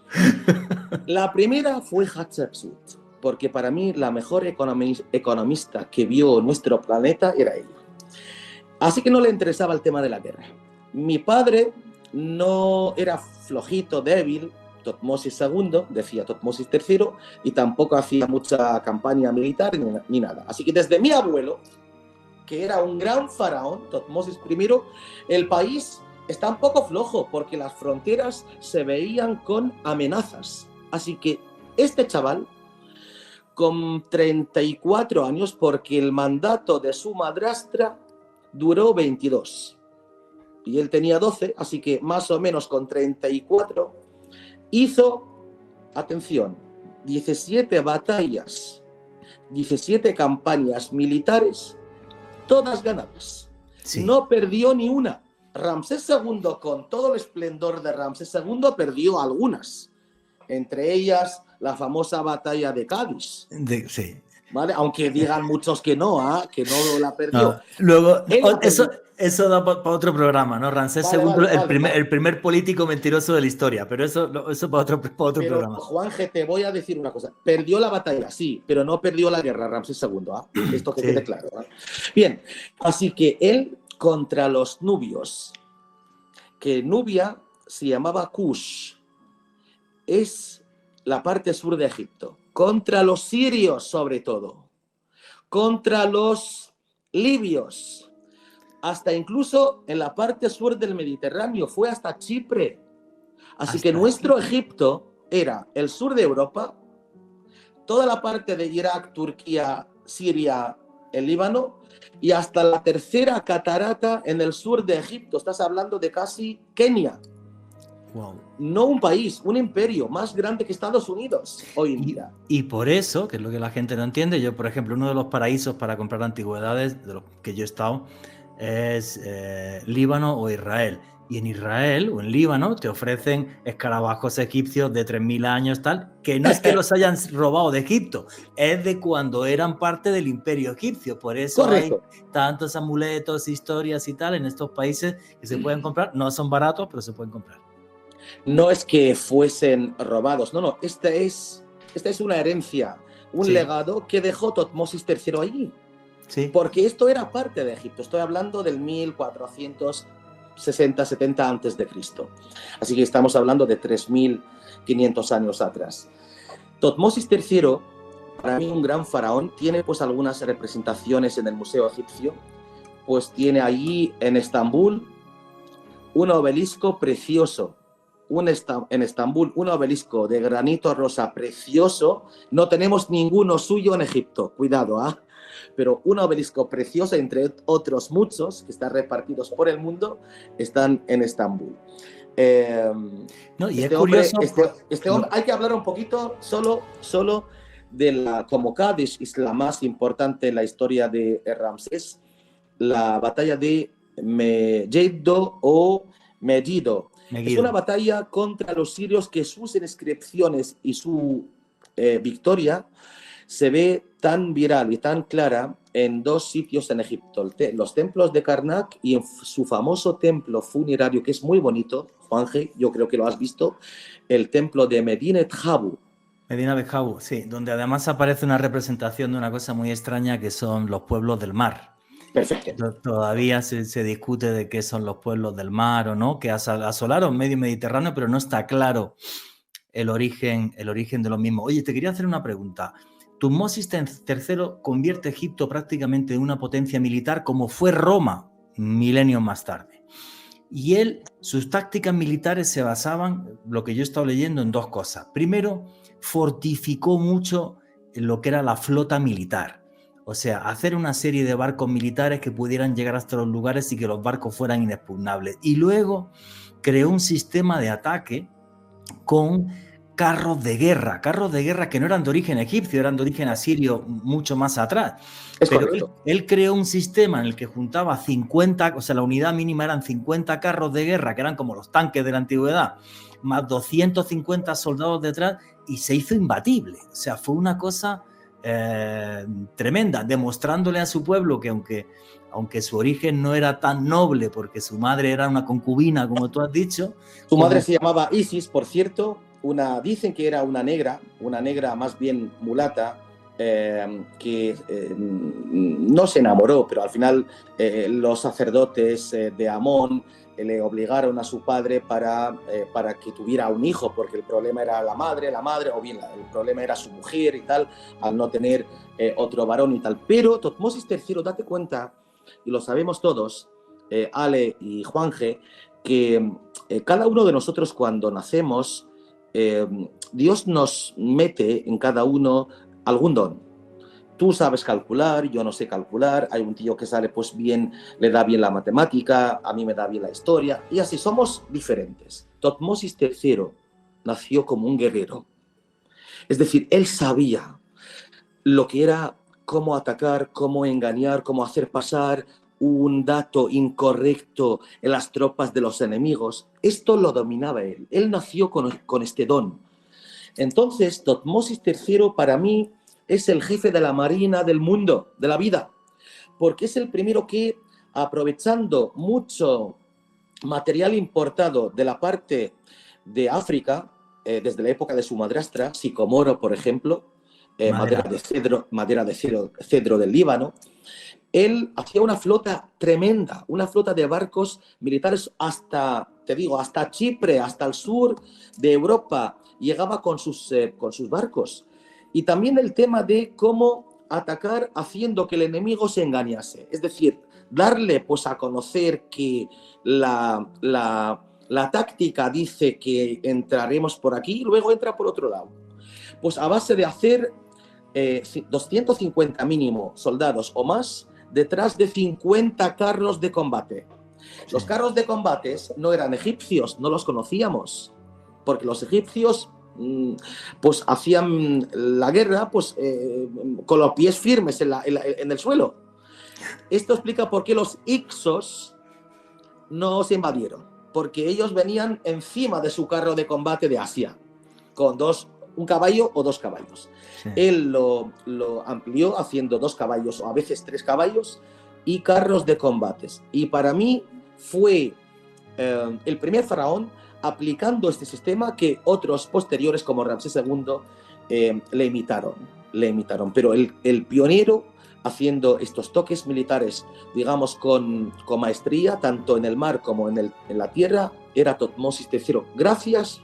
La primera fue Hatshepsut, porque para mí la mejor economista que vio nuestro planeta era ella. Así que no le interesaba el tema de la guerra. Mi padre no era flojito, débil, Thutmose II, decía Thutmose III, y tampoco hacía mucha campaña militar ni nada. Así que desde mi abuelo, que era un gran faraón, Thutmose I, el país está un poco flojo porque las fronteras se veían con amenazas. Así que este chaval, con 34 años, porque el mandato de su madrastra duró 22 y él tenía 12, así que más o menos con 34, hizo, atención, 17 batallas, 17 campañas militares, todas ganadas. Sí. No perdió ni una. Ramsés II, con todo el esplendor de Ramsés II, perdió algunas. Entre ellas, la famosa batalla de Cádiz. Sí. ¿Vale? Aunque digan muchos que no la perdió. No. Luego, Ella eso da para otro programa, ¿no? Ramsés II, el primer político mentiroso de la historia, pero eso para otro programa. Juanje, te voy a decir una cosa. Perdió la batalla, sí, pero no perdió la guerra Ramsés II. Esto que quede claro. Bien, así que él contra los nubios, que Nubia se llamaba Kush, es la parte sur de Egipto, contra los sirios sobre todo, contra los libios, hasta incluso en la parte sur del Mediterráneo, fue hasta Chipre. Así que nuestro Egipto era el sur de Europa, toda la parte de Irak, Turquía, Siria, el Líbano, y hasta la tercera catarata en el sur de Egipto. Estás hablando de casi Kenia. Wow. No un país, un imperio más grande que Estados Unidos hoy en día. Y por eso, que es lo que la gente no entiende, yo, por ejemplo, uno de los paraísos para comprar antigüedades, de los que yo he estado, es Líbano o Israel. Y en Israel o en Líbano te ofrecen escarabajos egipcios de 3000 años, tal, que no es que los hayan robado de Egipto, es de cuando eran parte del imperio egipcio. Por eso Correcto. Hay tantos amuletos, historias y tal en estos países que se pueden comprar. No son baratos, pero se pueden comprar. No es que fuesen robados, no, esta es una herencia, un legado que dejó Thutmose III allí. Sí. Porque esto era parte de Egipto, estoy hablando del 1460-70 antes de Cristo. Así que estamos hablando de 3500 años atrás. Thutmose III, para mí un gran faraón, tiene pues algunas representaciones en el Museo Egipcio, pues tiene allí en Estambul un obelisco precioso. En Estambul, un obelisco de granito rosa precioso. No tenemos ninguno suyo en Egipto, cuidado, ¿ah? Pero un obelisco precioso, entre otros muchos, que están repartidos por el mundo, están en Estambul. No, y es curioso. Este hombre, hay que hablar un poquito solo de como Cádiz es la más importante en la historia de Ramsés, la batalla de Megiddo o Megiddo. Es una batalla contra los sirios que sus inscripciones y su victoria se ve tan viral y tan clara en dos sitios en Egipto, los templos de Karnak y en su famoso templo funerario, que es muy bonito, Juanje, yo creo que lo has visto, el templo de Medinet Habu. Medina de Jabu, sí, donde además aparece una representación de una cosa muy extraña que son los pueblos del mar. Perfecto. Todavía se discute de qué son los pueblos del mar o no, que asolaron medio Mediterráneo, pero no está claro el origen de los mismos. Oye, te quería hacer una pregunta. Tutmosis III convierte a Egipto prácticamente en una potencia militar como fue Roma milenios más tarde. Y sus tácticas militares se basaban, lo que yo he estado leyendo, en dos cosas. Primero, fortificó mucho lo que era la flota militar. O sea, hacer una serie de barcos militares que pudieran llegar hasta los lugares y que los barcos fueran inexpugnables. Y luego creó un sistema de ataque con carros de guerra que no eran de origen egipcio, eran de origen asirio mucho más atrás. Pero él creó un sistema en el que juntaba 50, o sea, la unidad mínima eran 50 carros de guerra, que eran como los tanques de la antigüedad, más 250 soldados detrás, y se hizo imbatible. O sea, fue una cosa tremenda, demostrándole a su pueblo que aunque su origen no era tan noble, porque su madre era una concubina, como tú has dicho. Su madre se llamaba Isis, por cierto. Dicen que era una negra más bien mulata, que no se enamoró, pero al final los sacerdotes de Amón le obligaron a su padre para que tuviera un hijo, porque el problema era la madre, o bien el problema era su mujer y tal, al no tener otro varón y tal. Pero Tutmosis III, date cuenta, y lo sabemos todos, Ale y Juanje, que cada uno de nosotros cuando nacemos, Dios nos mete en cada uno algún don. Tú sabes calcular, yo no sé calcular, hay un tío que sale pues bien, le da bien la matemática, a mí me da bien la historia, y así somos diferentes. Tutmosis III nació como un guerrero. Es decir, él sabía lo que era cómo atacar, cómo engañar, cómo hacer pasar un dato incorrecto en las tropas de los enemigos. Esto lo dominaba él. Él nació con este don. Entonces, Tutmosis III para mí es el jefe de la marina del mundo, de la vida, porque es el primero que, aprovechando mucho material importado de la parte de África, desde la época de su madrastra, sicomoro, por ejemplo, madera de cedro del Líbano, él hacía una flota tremenda, una flota de barcos militares hasta Chipre, hasta el sur de Europa, llegaba con sus barcos. Y también el tema de cómo atacar haciendo que el enemigo se engañase. Es decir, darle pues a conocer que la táctica dice que entraremos por aquí y luego entra por otro lado. Pues a base de hacer 250 mínimo soldados o más detrás de 50 carros de combate. Sí. Los carros de combate no eran egipcios, no los conocíamos, porque los egipcios pues hacían la guerra pues con los pies firmes en el suelo. Esto explica por qué los Hicsos no se invadieron, porque ellos venían encima de su carro de combate de Asia, con un caballo o dos caballos. Sí. Él lo amplió haciendo 2 caballos o a veces 3 caballos y carros de combates. Y para mí fue el primer faraón aplicando este sistema que otros posteriores como Ramsés II le imitaron. Pero el pionero haciendo estos toques militares, digamos, con maestría, tanto en el mar como en la tierra, era Tutmosis III. Gracias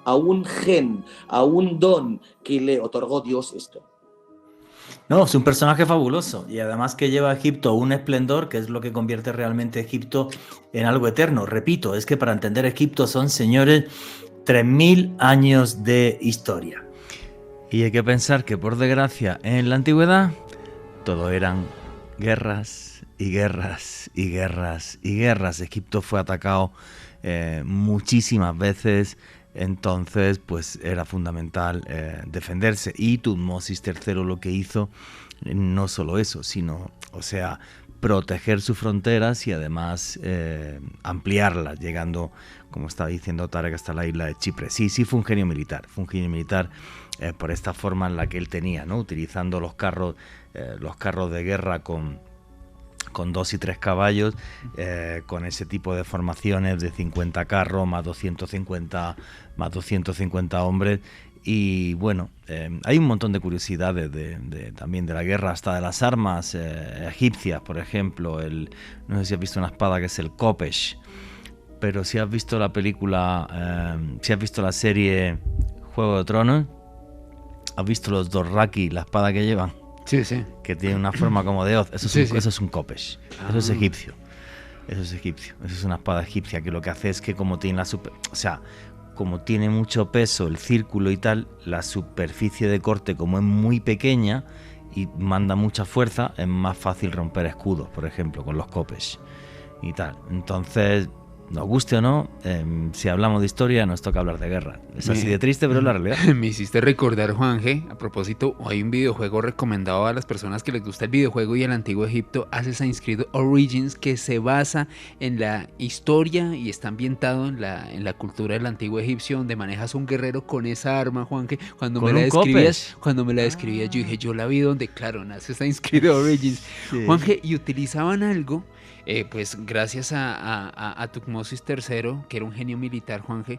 a un gen, a un don que le otorgó Dios esto. No, es un personaje fabuloso y además que lleva a Egipto un esplendor que es lo que convierte realmente a Egipto en algo eterno. Repito, es que para entender Egipto son, señores, 3000 años de historia. Y hay que pensar que, por desgracia, en la antigüedad todo eran guerras y guerras y guerras y guerras. Egipto fue atacado muchísimas veces. Entonces, pues era fundamental defenderse. Y Tutmosis III lo que hizo, no solo eso, sino, o sea, proteger sus fronteras y además ampliarlas, llegando, como estaba diciendo Tarek, hasta la isla de Chipre. Sí, fue un genio militar por esta forma en la que él tenía, ¿no? Utilizando los carros de guerra con 2 y 3 caballos, con ese tipo de formaciones de 50 carros más 250 hombres. Y bueno, hay un montón de curiosidades también de la guerra, hasta de las armas egipcias, por ejemplo. No sé si has visto una espada que es el Kopesh, pero si has visto la película, si has visto la serie Juego de Tronos, has visto los Dothraki, la espada que llevan. Sí, sí. Que tiene una forma como de hoz. Eso es un Kopesh. Eso es egipcio. Eso es una espada egipcia que lo que hace es que como tiene como tiene mucho peso el círculo y tal, la superficie de corte como es muy pequeña y manda mucha fuerza, es más fácil romper escudos, por ejemplo, con los Kopesh y tal. Entonces, nos guste o no, si hablamos de historia nos toca hablar de guerra. Es así de triste, pero es la realidad. Me hiciste recordar, Juanje, a propósito, hay un videojuego recomendado a las personas que les gusta el videojuego y el antiguo Egipto, Assassin's Creed Origins, que se basa en la historia y está ambientado en la cultura del antiguo egipcio, donde manejas un guerrero con esa arma, Juanje. Cuando me la describías, yo dije, yo la vi donde, claro, en Assassin's Creed Origins. Sí. Juanje, y utilizaban algo... pues gracias a Tutmosis III, que era un genio militar, Juanje,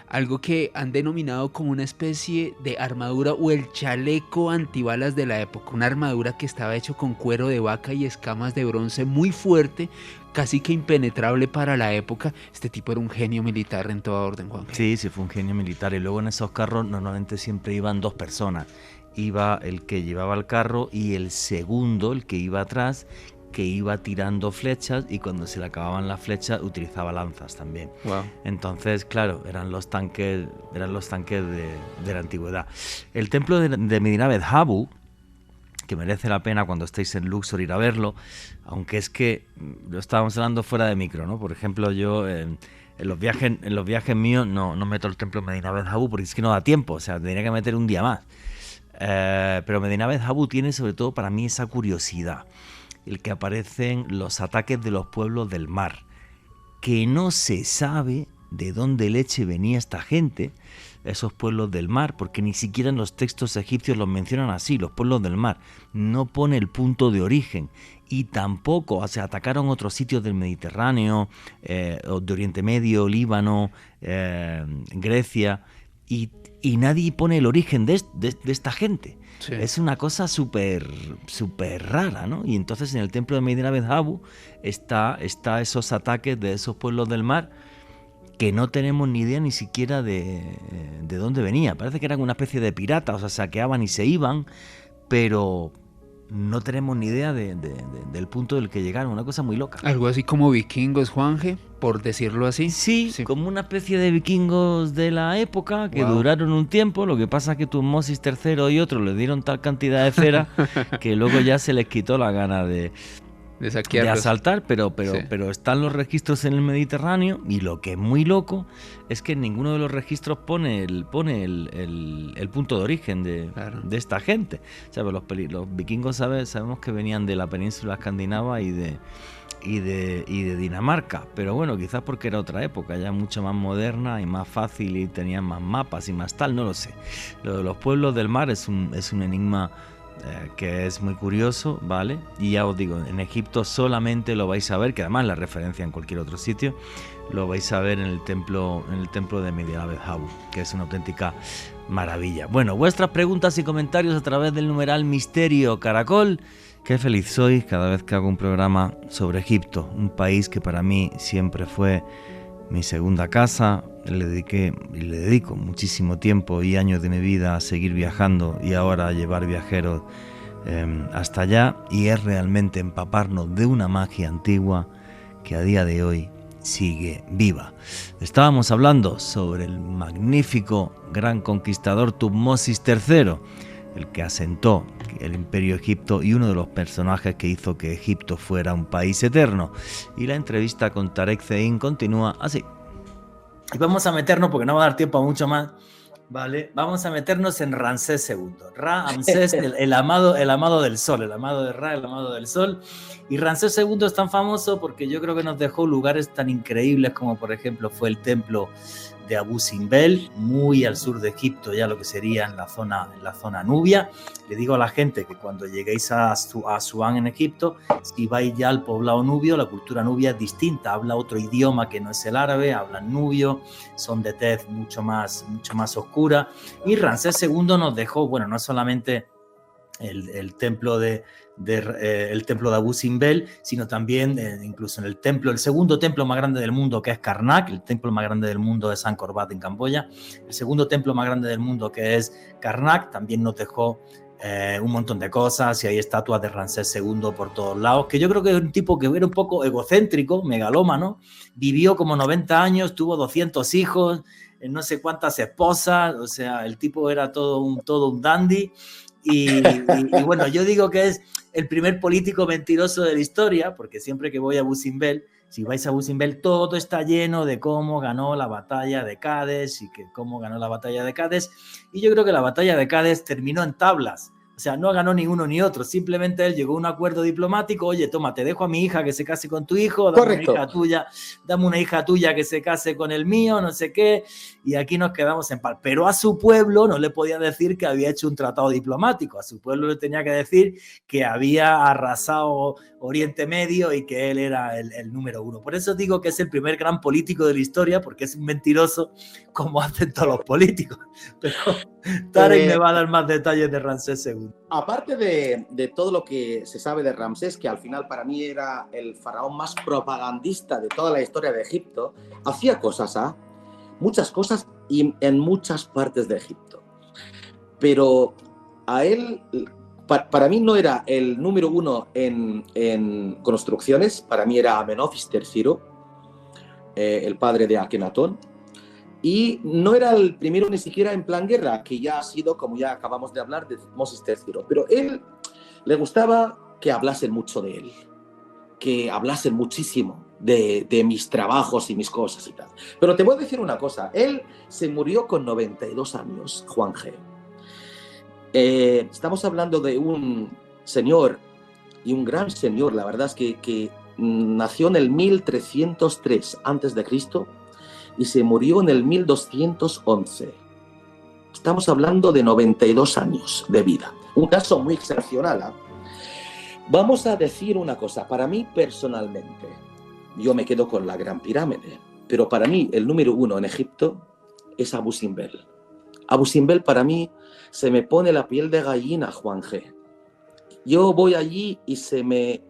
algo que han denominado como una especie de armadura o el chaleco antibalas de la época, una armadura que estaba hecho con cuero de vaca y escamas de bronce, muy fuerte, casi que impenetrable para la época. Este tipo era un genio militar en toda orden, Juanje. Sí, fue un genio militar, y luego en esos carros normalmente siempre iban 2 personas. Iba el que llevaba el carro y el segundo, el que iba atrás, que iba tirando flechas, y cuando se le acababan las flechas utilizaba lanzas también. Wow. Entonces, claro, eran los tanques de la antigüedad. El templo de Medinet Habu, que merece la pena cuando estéis en Luxor ir a verlo, aunque es que lo estábamos hablando fuera de micro, ¿no? Por ejemplo, yo en los viajes míos no meto el templo de Medinet Habu porque es que no da tiempo, o sea, tendría que meter un día más. Pero Medinet Habu tiene sobre todo para mí esa curiosidad, el que aparecen los ataques de los pueblos del mar, que no se sabe de dónde leche venía esta gente, esos pueblos del mar, porque ni siquiera en los textos egipcios los mencionan así, los pueblos del mar, no pone el punto de origen, y tampoco, atacaron otros sitios del Mediterráneo, de Oriente Medio, Líbano, Grecia, y nadie pone el origen de esta gente. Sí. Es una cosa súper rara, ¿no? Y entonces en el templo de Medinet Habu está esos ataques de esos pueblos del mar que no tenemos ni idea ni siquiera de dónde venía. Parece que eran una especie de piratas, o sea, saqueaban y se iban, pero no tenemos ni idea del punto del que llegaron. Una cosa muy loca. Algo así como vikingos, Juanje, por decirlo así. Sí, como una especie de vikingos de la época que duraron un tiempo. Lo que pasa es que Tutmosis III y otros le dieron tal cantidad de cera que luego ya se les quitó la gana de asaltar, pero están los registros en el Mediterráneo, y lo que es muy loco es que en ninguno de los registros pone el punto de origen de esta gente. O sea, los vikingos sabemos que venían de la península escandinava y de Dinamarca, pero bueno, quizás porque era otra época, ya mucho más moderna y más fácil, y tenían más mapas y más tal, no lo sé. Lo de los pueblos del mar es un enigma que es muy curioso, ¿vale? Y ya os digo, en Egipto solamente lo vais a ver, que además la referencia en cualquier otro sitio, lo vais a ver en el templo de Medinet Habu, que es una auténtica maravilla. Bueno, vuestras preguntas y comentarios a través del numeral Misterio Caracol. Qué feliz soy cada vez que hago un programa sobre Egipto, un país que para mí siempre fue mi segunda casa. Le dedico muchísimo tiempo y años de mi vida a seguir viajando y ahora a llevar viajeros hasta allá, y es realmente empaparnos de una magia antigua que a día de hoy sigue viva. Estábamos hablando sobre el magnífico gran conquistador Tutmosis III, el que asentó el Imperio Egipto y uno de los personajes que hizo que Egipto fuera un país eterno. Y la entrevista con Tarek Zein continúa así. Y vamos a meternos, porque no va a dar tiempo a mucho más, ¿vale? Vamos a meternos en Ramsés II. Ramsés, el amado del sol, el amado de Ra, el amado del sol. Y Ramsés II es tan famoso porque yo creo que nos dejó lugares tan increíbles como, por ejemplo, fue el templo de Abu Simbel, muy al sur de Egipto, ya lo que sería en la zona nubia. Le digo a la gente que cuando lleguéis a Asuán en Egipto, si vais ya al poblado nubio, la cultura nubia es distinta, habla otro idioma que no es el árabe, hablan nubio, son de tez mucho más oscura. Y Ramsés II nos dejó, bueno, no solamente el templo de Abu Simbel, sino también incluso en el segundo templo más grande del mundo, que es Karnak. El templo más grande del mundo es Angkor Wat en Camboya. El segundo templo más grande del mundo, que es Karnak, también nos dejó un montón de cosas, y hay estatuas de Ramsés II por todos lados, que yo creo que es un tipo que era un poco egocéntrico, megalómano, vivió como 90 años, tuvo 200 hijos, no sé cuántas esposas, o sea, el tipo era todo un dandy. Y bueno, yo digo que es el primer político mentiroso de la historia, porque siempre que voy a Abu Simbel, si vais a Abu Simbel, todo está lleno de cómo ganó la batalla de Cádiz y yo creo que la batalla de Cádiz terminó en tablas. O sea, no ganó ni uno ni otro, simplemente él llegó a un acuerdo diplomático. Oye, toma, te dejo a mi hija que se case con tu hijo, dame una hija tuya que se case con el mío, no sé qué, y aquí nos quedamos en paz. Pero a su pueblo no le podía decir que había hecho un tratado diplomático, a su pueblo le tenía que decir que había arrasado Oriente Medio y que él era el número uno. Por eso digo que es el primer gran político de la historia, porque es un mentiroso como hacen todos los políticos. Pero Tarek me va a dar más detalles de Ramsés II. Aparte de todo lo que se sabe de Ramsés, que al final para mí era el faraón más propagandista de toda la historia de Egipto, hacía cosas, muchas cosas y en muchas partes de Egipto. Pero a él, para mí no era el número uno en construcciones, para mí era Amenofis III, el padre de Akenatón. Y no era el primero ni siquiera en plan guerra, que ya ha sido, como ya acabamos de hablar, de Tutmosis III. Pero él le gustaba que hablasen mucho de él, que hablasen muchísimo de mis trabajos y mis cosas y tal. Pero te voy a decir una cosa, él se murió con 92 años, Juan G. Estamos hablando de un señor, y un gran señor, la verdad es que nació en el 1303 a.C., y se murió en el 1211. Estamos hablando de 92 años de vida. Un caso muy excepcional. Vamos a decir una cosa. Para mí, personalmente, yo me quedo con la Gran Pirámide. Pero para mí, el número uno en Egipto es Abu Simbel. Abu Simbel, para mí, se me pone la piel de gallina, Juan G. Yo voy allí y se me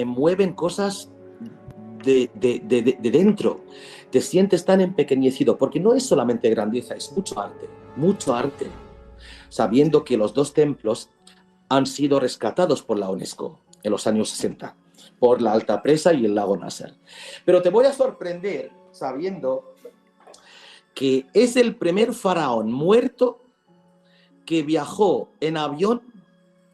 mueven cosas de dentro. Te sientes tan empequeñecido, porque no es solamente grandeza, es mucho arte, sabiendo que los dos templos han sido rescatados por la UNESCO en los años 60, por la Alta Presa y el lago Nasser. Pero te voy a sorprender sabiendo que es el primer faraón muerto que viajó en avión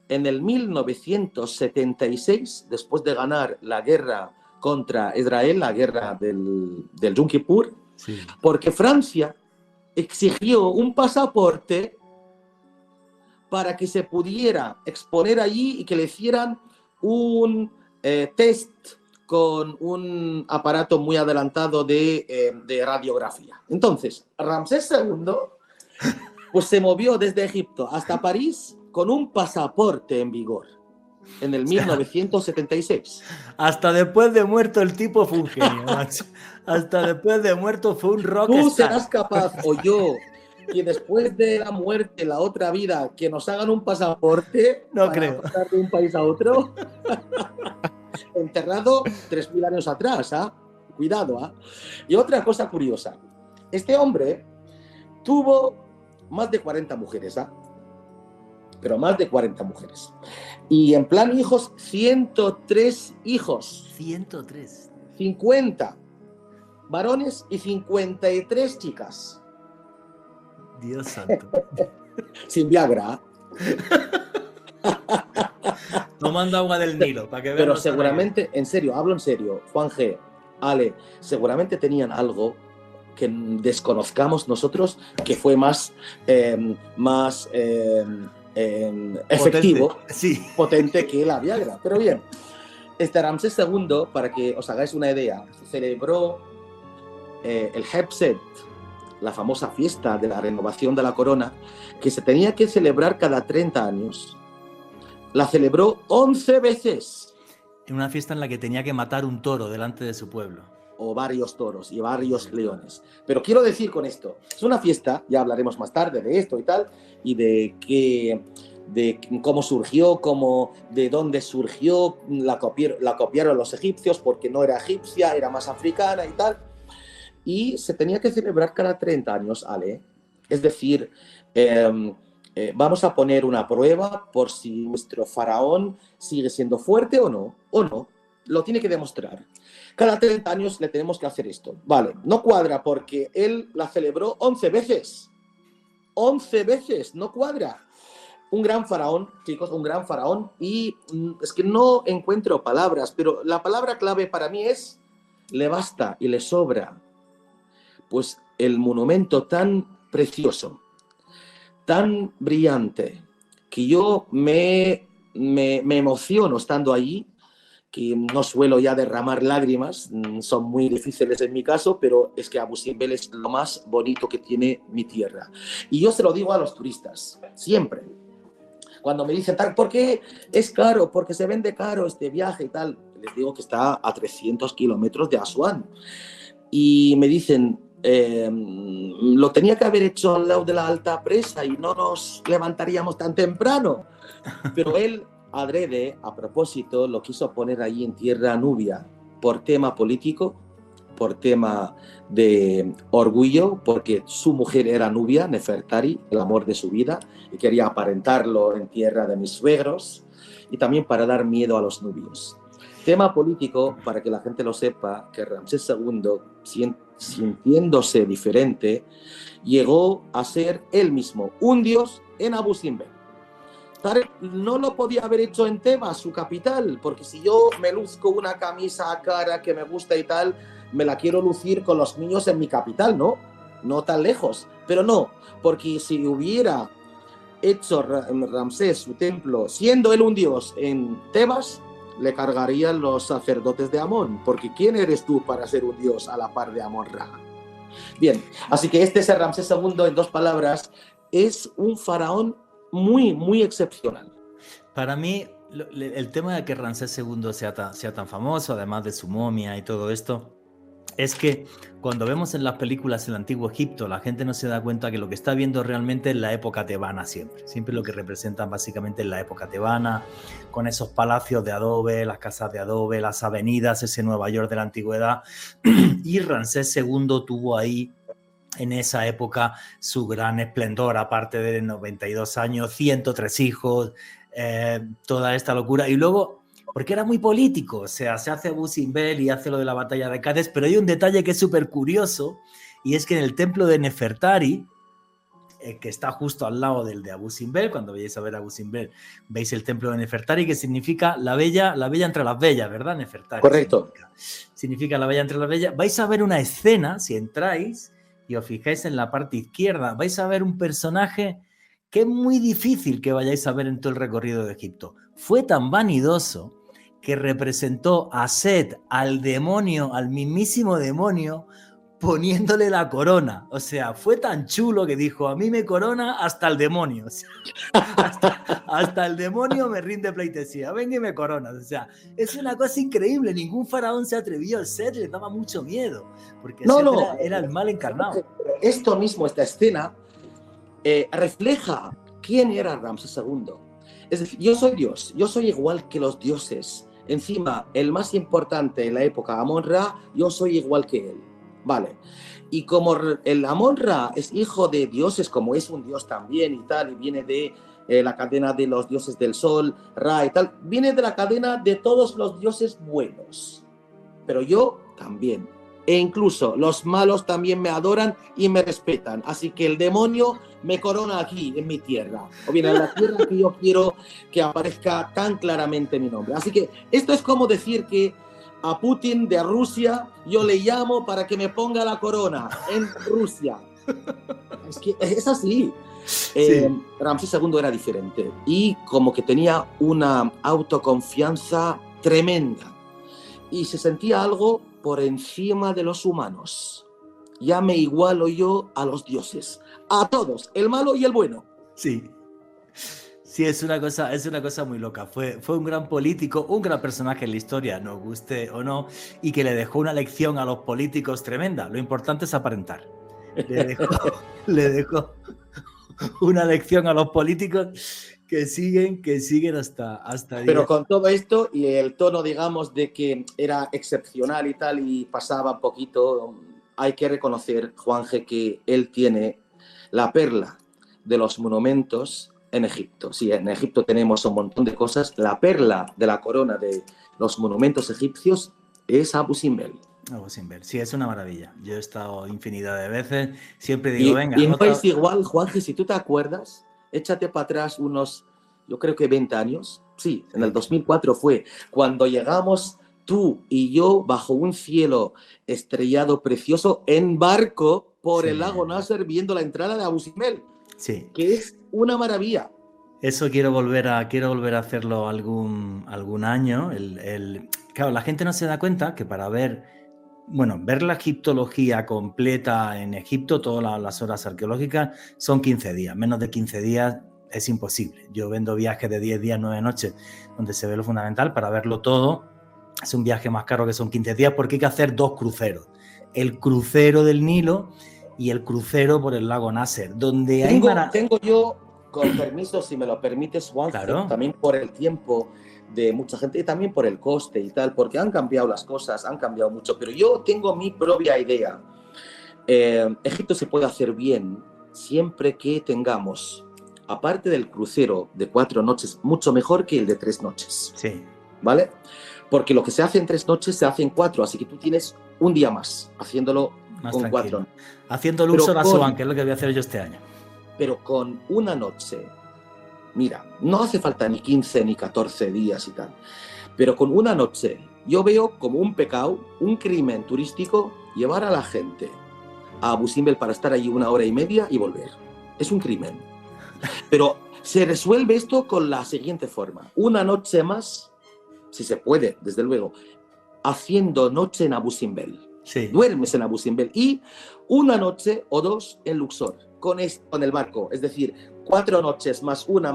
en el 1976, después de ganar la guerra contra Israel, la guerra del Yom Kippur, sí. Porque Francia exigió un pasaporte para que se pudiera exponer allí y que le hicieran un test con un aparato muy adelantado de radiografía. Entonces, Ramsés II pues se movió desde Egipto hasta París con un pasaporte en vigor. En el 1976. Hasta después de muerto el tipo fue un genio, macho. Hasta después de muerto fue un rockstar. Tú serás capaz, o yo, que después de la muerte, la otra vida, que nos hagan un pasaporte para pasar de un país a otro. Enterrado 3.000 años atrás, Cuidado, Y otra cosa curiosa. Este hombre tuvo más de 40 mujeres, pero más de 40 mujeres. Y en plan hijos, 103 hijos. 103. 50 varones y 53 chicas. Dios santo. Sin Viagra. Tomando agua del Nilo, para que vean. Pero seguramente, en serio, hablo en serio, Juan G., Ale, seguramente tenían algo que desconozcamos nosotros, que fue más efectivo, potente que la Viagra. Pero bien, este Ramsés II, para que os hagáis una idea, celebró el Hebset, la famosa fiesta de la renovación de la corona, que se tenía que celebrar cada 30 años. La celebró 11 veces. En una fiesta en la que tenía que matar un toro delante de su pueblo. O varios toros y varios leones. Pero quiero decir con esto, es una fiesta, ya hablaremos más tarde de esto y tal, y de cómo surgió, de dónde surgió, la copiaron los egipcios porque no era egipcia, era más africana y tal. Y se tenía que celebrar cada 30 años, Ale. Es decir, vamos a poner una prueba por si nuestro faraón sigue siendo fuerte o no. Lo tiene que demostrar. Cada 30 años le tenemos que hacer esto. Vale, no cuadra porque él la celebró 11 veces. 11 veces, no cuadra. Un gran faraón, chicos, un gran faraón. Y es que no encuentro palabras, pero la palabra clave para mí es le basta y le sobra. Pues el monumento tan precioso, tan brillante, que yo me emociono estando allí, que no suelo ya derramar lágrimas, son muy difíciles en mi caso, pero es que Abu Simbel es lo más bonito que tiene mi tierra. Y yo se lo digo a los turistas, siempre. Cuando me dicen, ¿por qué es caro? Porque se vende caro este viaje y tal. Les digo que está a 300 kilómetros de Asuán. Y me dicen, lo tenía que haber hecho al lado de la alta presa y no nos levantaríamos tan temprano. Pero él, adrede, a propósito, lo quiso poner ahí en tierra nubia por tema político, por tema de orgullo, porque su mujer era nubia, Nefertari, el amor de su vida, y quería aparentarlo en tierra de mis suegros, y también para dar miedo a los nubios. Tema político, para que la gente lo sepa, que Ramsés II, sintiéndose diferente, llegó a ser él mismo un dios en Abu Simbel. No lo podía haber hecho en Tebas, su capital, porque si yo me luzco una camisa cara que me gusta y tal, me la quiero lucir con los niños en mi capital, ¿no? No tan lejos. Pero no, porque si hubiera hecho Ramsés su templo, siendo él un dios en Tebas, le cargarían los sacerdotes de Amón, porque ¿quién eres tú para ser un dios a la par de Amón-Ra? Bien, así que este es el Ramsés II, en 2 palabras, es un faraón muy, muy excepcional. Para mí, el tema de que Ramsés II sea tan famoso, además de su momia y todo esto, es que cuando vemos en las películas el antiguo Egipto, la gente no se da cuenta que lo que está viendo realmente es la época tebana siempre lo que representan básicamente es la época tebana, con esos palacios de adobe, las casas de adobe, las avenidas, ese Nueva York de la antigüedad, y Ramsés II tuvo ahí en esa época su gran esplendor, aparte de 92 años, 103 hijos, toda esta locura, y luego porque era muy político, o sea, se hace Abu Simbel y hace lo de la batalla de Cádiz, pero hay un detalle que es súper curioso, y es que en el templo de Nefertari, que está justo al lado del de Abu Simbel, cuando vayáis a ver Abu Simbel, veis el templo de Nefertari, que significa la bella entre las bellas, ¿verdad? Nefertari. Correcto. Significa la bella entre las bellas. Vais a ver una escena, si entráis y os fijáis en la parte izquierda, vais a ver un personaje que es muy difícil que vayáis a ver en todo el recorrido de Egipto. Fue tan vanidoso que representó a Set, al demonio, al mismísimo demonio, poniéndole la corona. O sea, fue tan chulo que dijo, a mí me corona hasta el demonio. O sea, hasta el demonio me rinde pleitesía. Venga y me corona. O sea, es una cosa increíble. Ningún faraón se atrevió. Set le daba mucho miedo, porque era el mal encarnado. Esto mismo, esta escena, refleja quién era Ramsés II. Es decir, yo soy Dios, yo soy igual que los dioses. Encima, el más importante en la época, Amón-Ra, yo soy igual que él. Vale. Y como el Amón-Ra es hijo de dioses, como es un dios también y tal, y viene de la cadena de los dioses del sol, Ra y tal, viene de la cadena de todos los dioses buenos. Pero yo también. E incluso los malos también me adoran y me respetan. Así que el demonio me corona aquí, en mi tierra. O bien, en la tierra que yo quiero que aparezca tan claramente mi nombre. Así que esto es como decir que a Putin de Rusia yo le llamo para que me ponga la corona en Rusia. Es que es así. Sí. Ramsés II era diferente y como que tenía una autoconfianza tremenda y se sentía algo por encima de los humanos. ya me igualo yo a los dioses, a todos, el malo y el bueno. Sí. Sí, es una cosa muy loca. Fue un gran político, un gran personaje en la historia, nos guste o no, y que le dejó una lección a los políticos tremenda. Lo importante es aparentar. Le dejó una lección a los políticos que siguen hasta Pero día. con todo esto y el tono, digamos, de que era excepcional y tal, y pasaba un poquito, hay que reconocer, Juanje, que él tiene la perla de los monumentos en Egipto. Sí, en Egipto tenemos un montón de cosas. La perla de la corona de los monumentos egipcios es Abu Simbel. Abu Simbel, sí, es una maravilla. Yo he estado infinidad de veces, siempre digo, venga. Y no es igual, Juanje, si tú te acuerdas, échate para atrás unos, yo creo que 20 años. Sí, en el 2004 fue cuando llegamos tú y yo bajo un cielo estrellado precioso en barco por el lago Nasser viendo la entrada de Abu Simbel. Sí. Que es una maravilla. Eso quiero volver a hacerlo algún año. Claro, la gente no se da cuenta que para ver la egiptología completa en Egipto, todas las horas arqueológicas, son 15 días. Menos de 15 días es imposible. Yo vendo viajes de 10 días, 9 noches, donde se ve lo fundamental. Para verlo todo es un viaje más caro, que son 15 días, porque hay que hacer 2 cruceros. El crucero del Nilo y el crucero por el lago Nasser, donde tengo yo, con permiso, si me lo permites, Juan, claro, también por el tiempo de mucha gente y también por el coste y tal, porque han cambiado las cosas, han cambiado mucho, pero yo tengo mi propia idea. Egipto se puede hacer bien siempre que tengamos, aparte del crucero de 4 noches, mucho mejor que el de 3 noches. Sí. ¿Vale? Porque lo que se hace en 3 noches se hace en 4, así que tú tienes un día más haciéndolo más con tranquilo. 4. Haciendo el uso de la Swan, que es lo que voy a hacer yo este año. Pero con una noche, mira, no hace falta ni 15 ni 14 días y tal, pero con una noche yo veo como un pecado, un crimen turístico, llevar a la gente a Abu Simbel para estar allí 1 hora y media y volver. Es un crimen. Pero se resuelve esto con la siguiente forma. Una noche más, si se puede, desde luego, haciendo noche en Abu Simbel. Sí. Duermes en Abu Simbel y 1 noche o 2 en Luxor con el barco, es decir, 4 noches más una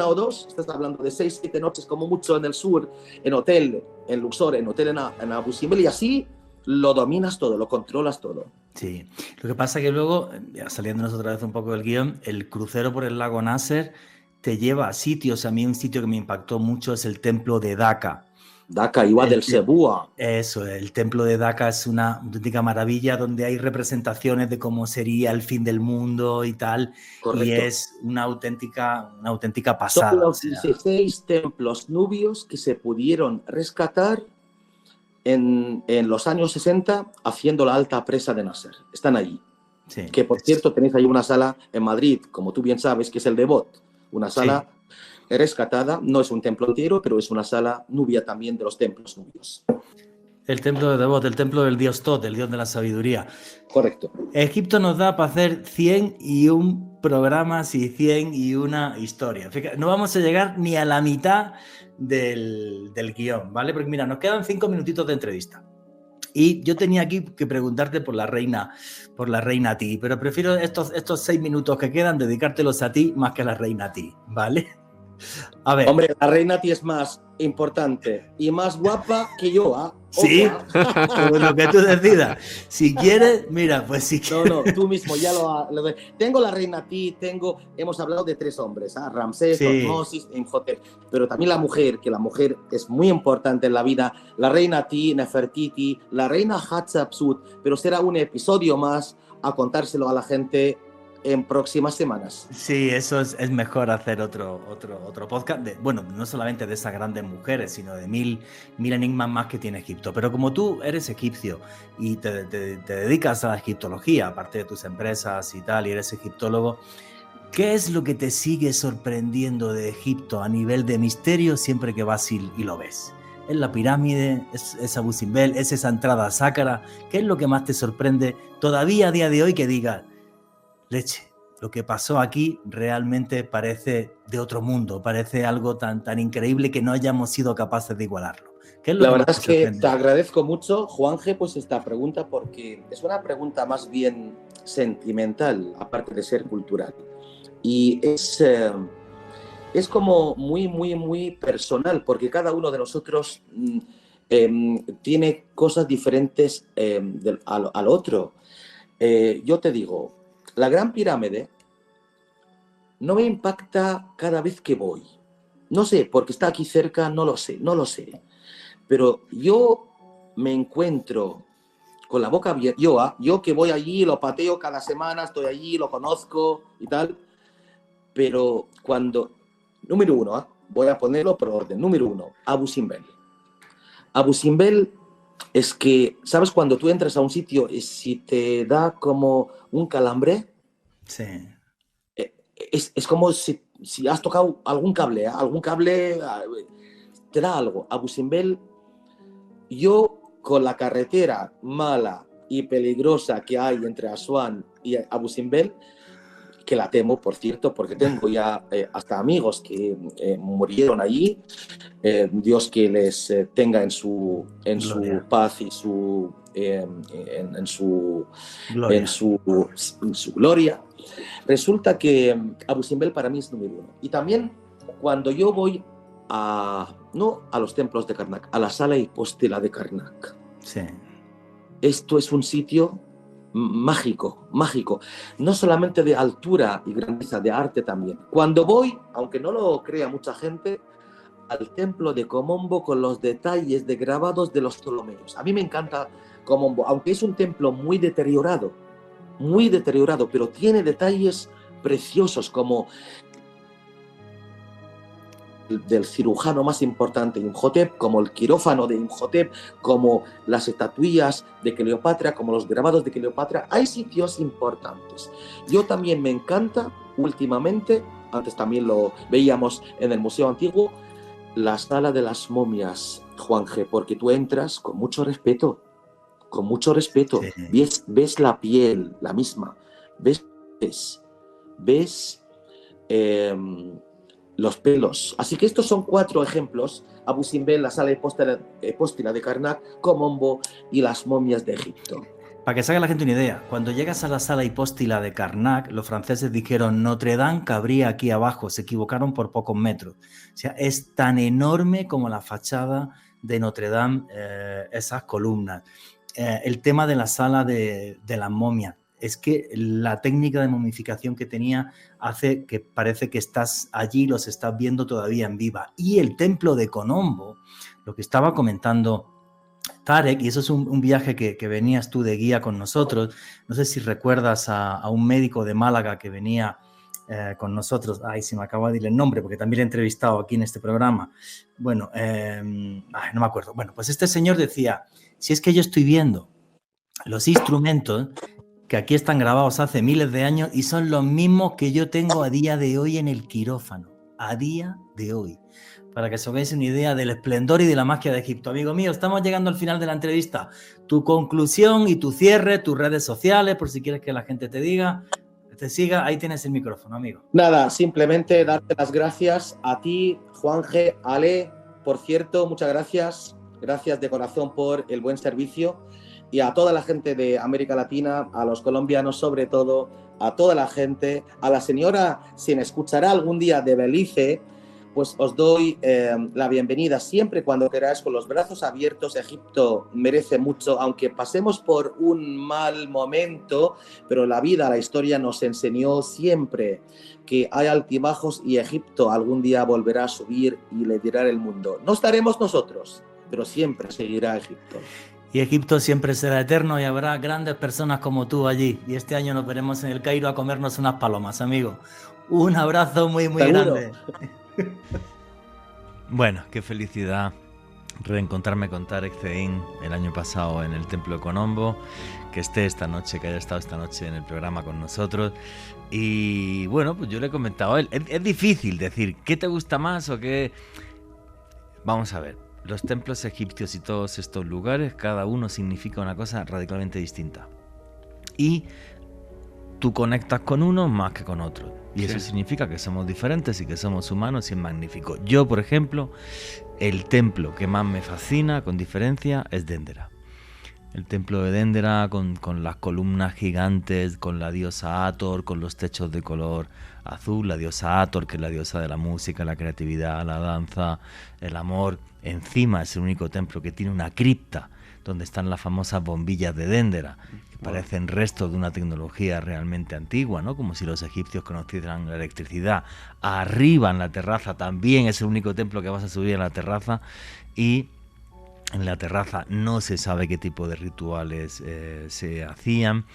o 2, estás hablando de 6, 7 noches como mucho en el sur, en hotel, en Luxor, en hotel en Abu Simbel, y así lo dominas todo, lo controlas todo. Sí, lo que pasa es que luego, ya saliéndonos otra vez un poco del guión, el crucero por el lago Nasser te lleva a sitios. A mí un sitio que me impactó mucho es el templo de Dacca. Dacca, Iwa del Sebúa. Eso, el templo de Dacca es una auténtica maravilla, donde hay representaciones de cómo sería el fin del mundo y tal. Correcto. Y es una auténtica pasada. Son los 16 templos nubios que se pudieron rescatar en los años 60 haciendo la alta presa de Nasser. Están allí. Sí. Que por cierto tenéis ahí una sala en Madrid, como tú bien sabes, que es el Devot. Una sala rescatada, no es un templo entero, pero es una sala nubia también de los templos nubios. El templo de Devot, el templo del dios Tot, el dios de la sabiduría. Correcto. Egipto nos da para hacer 101 programas y 101 historias. Fíjate, no vamos a llegar ni a la mitad del guión, ¿vale? Porque mira, nos quedan 5 minutitos de entrevista. Y yo tenía aquí que preguntarte por la reina Ti, pero prefiero estos 6 minutos que quedan dedicártelos a ti más que a la reina Ti, ¿vale? A ver. Hombre, la reina Ti es más importante y más guapa que yo, ¿ah? Sí, lo que tú decidas. Si quieres, mira, pues si quieres. No, tú mismo ya lo tengo la reina Ti, hemos hablado de 3 hombres, ¿ah? Ramsés, Tutmosis, Imhotep, pero también la mujer, que la mujer es muy importante en la vida, la reina Ti, Nefertiti, la reina Hatshepsut, pero será un episodio más a contárselo a la gente en próximas semanas. Sí, eso es mejor hacer otro podcast, no solamente de esas grandes mujeres, sino de mil enigmas más que tiene Egipto. Pero como tú eres egipcio y te dedicas a la egiptología, aparte de tus empresas y tal, y eres egiptólogo, ¿qué es lo que te sigue sorprendiendo de Egipto a nivel de misterio siempre que vas y lo ves? ¿Es la pirámide? ¿Es Abu Simbel? ¿Es esa entrada a Sácara? ¿Qué es lo que más te sorprende todavía a día de hoy que digas, leche, lo que pasó aquí realmente parece de otro mundo, parece algo tan increíble que no hayamos sido capaces de igualarlo? ¿Qué es lo La que verdad más es te que sorprende? te agradezco mucho, Juanje, pues esta pregunta porque es una pregunta más bien sentimental, aparte de ser cultural. Y es como muy, muy, muy personal, porque cada uno de nosotros tiene cosas diferentes al otro. Yo te digo, la Gran Pirámide no me impacta cada vez que voy. No sé, porque está aquí cerca, no lo sé, no lo sé. Pero yo me encuentro con la boca abierta. Yo que voy allí, lo pateo cada semana, estoy allí, lo conozco y tal. Pero cuando, número uno, voy a ponerlo por orden. Número uno, Abu Simbel. Abu Simbel es que, ¿sabes? Cuando tú entras a un sitio y si te da como un calambre, Sí. es como si has tocado algún cable, te da algo. Abu Simbel, yo con la carretera mala y peligrosa que hay entre Asuán y Abu Simbel, que la temo, por cierto, porque tengo ya hasta amigos que murieron allí. Dios que les tenga en su Gloria. paz y Gloria. en su gloria. Resulta que Abu Simbel para mí es número uno. Y también cuando yo voy no a los templos de Karnak, a la sala hipóstila de Karnak. Sí. Esto es un sitio mágico, mágico. No solamente de altura y grandeza, de arte también. Cuando voy, aunque no lo crea mucha gente, al templo de Komombo con los detalles de grabados de los Ptolomeos. A mí me encanta Komombo, aunque es un templo muy deteriorado, pero tiene detalles preciosos como del cirujano más importante Imhotep, como el quirófano de Imhotep, como las estatuillas de Cleopatra, como los grabados de Cleopatra. Hay sitios importantes. Yo también me encanta últimamente, antes también lo veíamos en el Museo Antiguo, la sala de las momias, Juanje, porque tú entras con mucho respeto, Sí. ves la piel, la misma, ves los pelos. Así que estos son 4 ejemplos: Abu Simbel, la sala hipóstila de Karnak, Komombo y las momias de Egipto. Para que se haga la gente una idea, cuando llegas a la sala hipóstila de Karnak, los franceses dijeron Notre Dame cabría aquí abajo, se equivocaron por pocos metros. O sea, es tan enorme como la fachada de Notre Dame, esas columnas. El tema de la sala de las momias, es que la técnica de momificación que tenía hace que parece que estás allí, los estás viendo todavía en viva. Y el templo de Komombo, lo que estaba comentando Tarek, y eso es un viaje que venías tú de guía con nosotros. No sé si recuerdas a un médico de Málaga que venía con nosotros. Ay, se me acaba de ir el nombre porque también lo he entrevistado aquí en este programa. Bueno, no me acuerdo. Bueno, pues este señor decía, si es que yo estoy viendo los instrumentos que aquí están grabados hace miles de años y son los mismos que yo tengo a día de hoy en el quirófano. A día de hoy. Para que os hagáis una idea del esplendor y de la magia de Egipto. Amigo mío, estamos llegando al final de la entrevista. Tu conclusión y tu cierre, tus redes sociales, por si quieres que la gente te siga, ahí tienes el micrófono, amigo. Nada, simplemente darte las gracias a ti, Juanje, Ale, por cierto, muchas gracias. Gracias de corazón por el buen servicio. Y a toda la gente de América Latina, a los colombianos sobre todo, a toda la gente, a la señora, si me escuchará algún día de Belice, pues os doy la bienvenida siempre cuando queráis, con los brazos abiertos. Egipto merece mucho, aunque pasemos por un mal momento, pero la vida, la historia nos enseñó siempre que hay altibajos y Egipto algún día volverá a subir y liderar el mundo. No estaremos nosotros, pero siempre seguirá Egipto. Y Egipto siempre será eterno y habrá grandes personas como tú allí. Y este año nos veremos en el Cairo a comernos unas palomas, amigo. Un abrazo muy, muy grande. Bueno, qué felicidad reencontrarme con Tarek Zein el año pasado en el Templo de Komombo, que esté esta noche, que haya estado esta noche en el programa con nosotros. Y bueno, pues yo le he comentado a él, es difícil decir qué te gusta más o qué... Vamos a ver, los templos egipcios y todos estos lugares, cada uno significa una cosa radicalmente distinta. Y tú conectas con uno más que con otro. Y eso significa que somos diferentes y que somos humanos y es magnífico. Yo, por ejemplo, el templo que más me fascina, con diferencia, es Dendera. El templo de Dendera con las columnas gigantes, con la diosa Hathor, con los techos de color azul, la diosa Hathor, que es la diosa de la música, la creatividad, la danza, el amor. Encima es el único templo que tiene una cripta donde están las famosas bombillas de Dendera, que parecen restos de una tecnología realmente antigua, ¿no? Como si los egipcios conocieran la electricidad. Arriba en la terraza también es el único templo que vas a subir a la terraza, y en la terraza no se sabe qué tipo de rituales se hacían.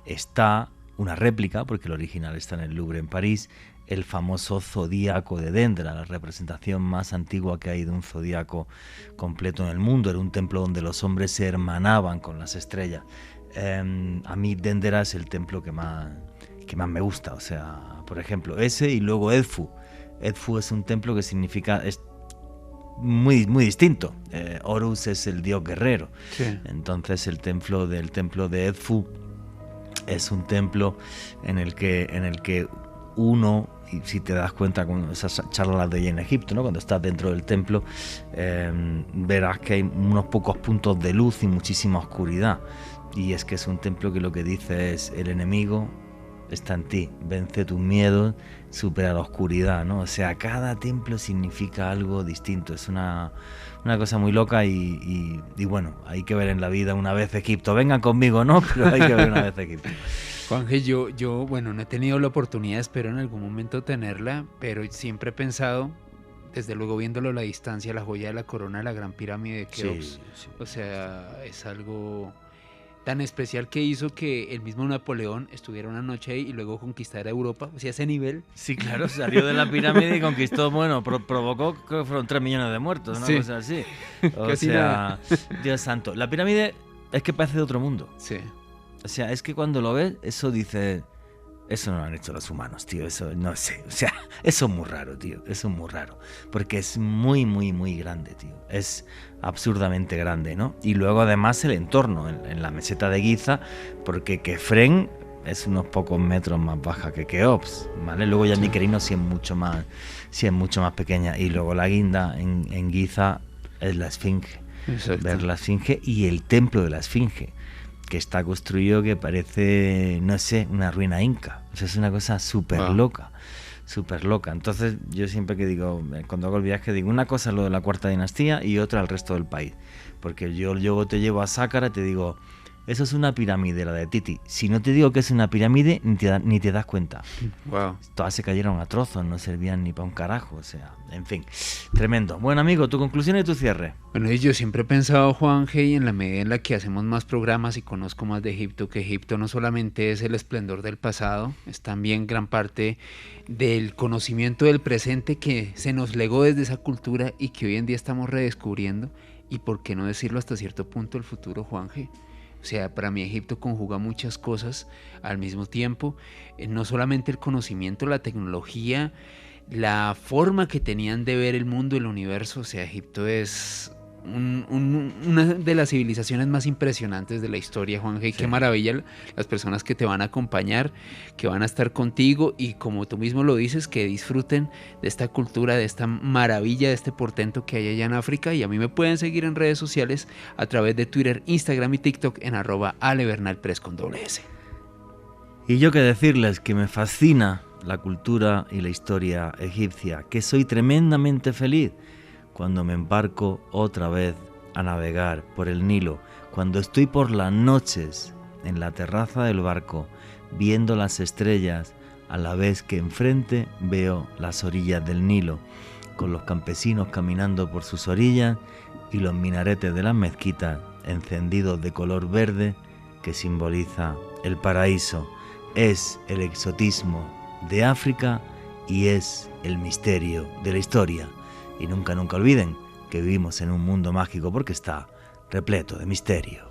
Está una réplica, porque el original está en el Louvre en París, el famoso zodíaco de Dendera, la representación más antigua que hay de un zodíaco completo en el mundo. Era un templo donde los hombres se hermanaban con las estrellas. A mí Dendera es el templo que más me gusta. O sea, por ejemplo, ese, y luego Edfu. Edfu es un templo que significa... muy distinto. Horus es el dios guerrero. Sí. Entonces el templo de Edfu es un templo en el que uno, y si te das cuenta con esas charlas de en Egipto, ¿no? Cuando estás dentro del templo, verás que hay unos pocos puntos de luz y muchísima oscuridad. Y es que es un templo que lo que dice es: el enemigo está en ti, vence tus miedos, supera la oscuridad, ¿no? O sea, cada templo significa algo distinto. Es una cosa muy loca y bueno, hay que ver en la vida una vez Egipto. Vengan conmigo, ¿no? Pero hay que ver una vez Egipto. Juanje, yo, bueno, no he tenido la oportunidad, espero en algún momento tenerla, pero siempre he pensado, desde luego viéndolo a la distancia, la joya de la corona, la Gran Pirámide de Keops. Sí. O sea, es algo tan especial que hizo que el mismo Napoleón estuviera una noche ahí y luego conquistara Europa, o sea, ese nivel. Sí, claro, salió de la pirámide y conquistó, bueno, provocó, creo que fueron 3 millones de muertos, una cosa así. O sea, Dios santo. La pirámide es que parece de otro mundo. Sí. O sea, es que cuando lo ves, eso dice... Eso no lo han hecho los humanos, tío, eso no sé, o sea, eso es muy raro, tío, eso es muy raro, porque es muy grande, tío, es absurdamente grande, ¿no? Y luego además el entorno, en la meseta de Giza, porque Kefren es unos pocos metros más baja que Keops, ¿vale? Luego ya Mykerino sí es mucho más pequeña, y luego la guinda en Giza es la Esfinge. Exacto. Ver la Esfinge y el templo de la Esfinge, que está construido que parece, no sé, una ruina inca. O sea, es una cosa súper loca. Entonces, yo siempre que digo, cuando hago el viaje, digo, una cosa es lo de la Cuarta Dinastía y otra el resto del país. Porque yo luego te llevo a Sácara y te digo, eso es una pirámide, la de Titi. Si no te digo que es una pirámide, ni te das cuenta. Wow. Todas se cayeron a trozos, no servían ni para un carajo. O sea, en fin, tremendo. Bueno, amigo, tu conclusión y tu cierre. Bueno, y yo siempre he pensado, Juanje, y en la medida en la que hacemos más programas y conozco más de Egipto, que Egipto no solamente es el esplendor del pasado, es también gran parte del conocimiento del presente que se nos legó desde esa cultura y que hoy en día estamos redescubriendo, y por qué no decirlo hasta cierto punto el futuro, Juanje. O sea, para mí Egipto conjuga muchas cosas al mismo tiempo, no solamente el conocimiento, la tecnología, la forma que tenían de ver el mundo, el universo. O sea, Egipto es una de las civilizaciones más impresionantes de la historia, Juanje. Sí. Qué maravilla las personas que te van a acompañar, que van a estar contigo, y como tú mismo lo dices, que disfruten de esta cultura, de esta maravilla, de este portento que hay allá en África. Y a mí me pueden seguir en redes sociales a través de Twitter, Instagram y TikTok en @alebernalpress con @. Y yo que decirles que me fascina la cultura y la historia egipcia, que soy tremendamente feliz cuando me embarco otra vez a navegar por el Nilo, cuando estoy por las noches en la terraza del barco viendo las estrellas, a la vez que enfrente veo las orillas del Nilo, con los campesinos caminando por sus orillas y los minaretes de las mezquitas encendidos de color verde que simboliza el paraíso. Es el exotismo de África y es el misterio de la historia. Y nunca olviden que vivimos en un mundo mágico porque está repleto de misterio.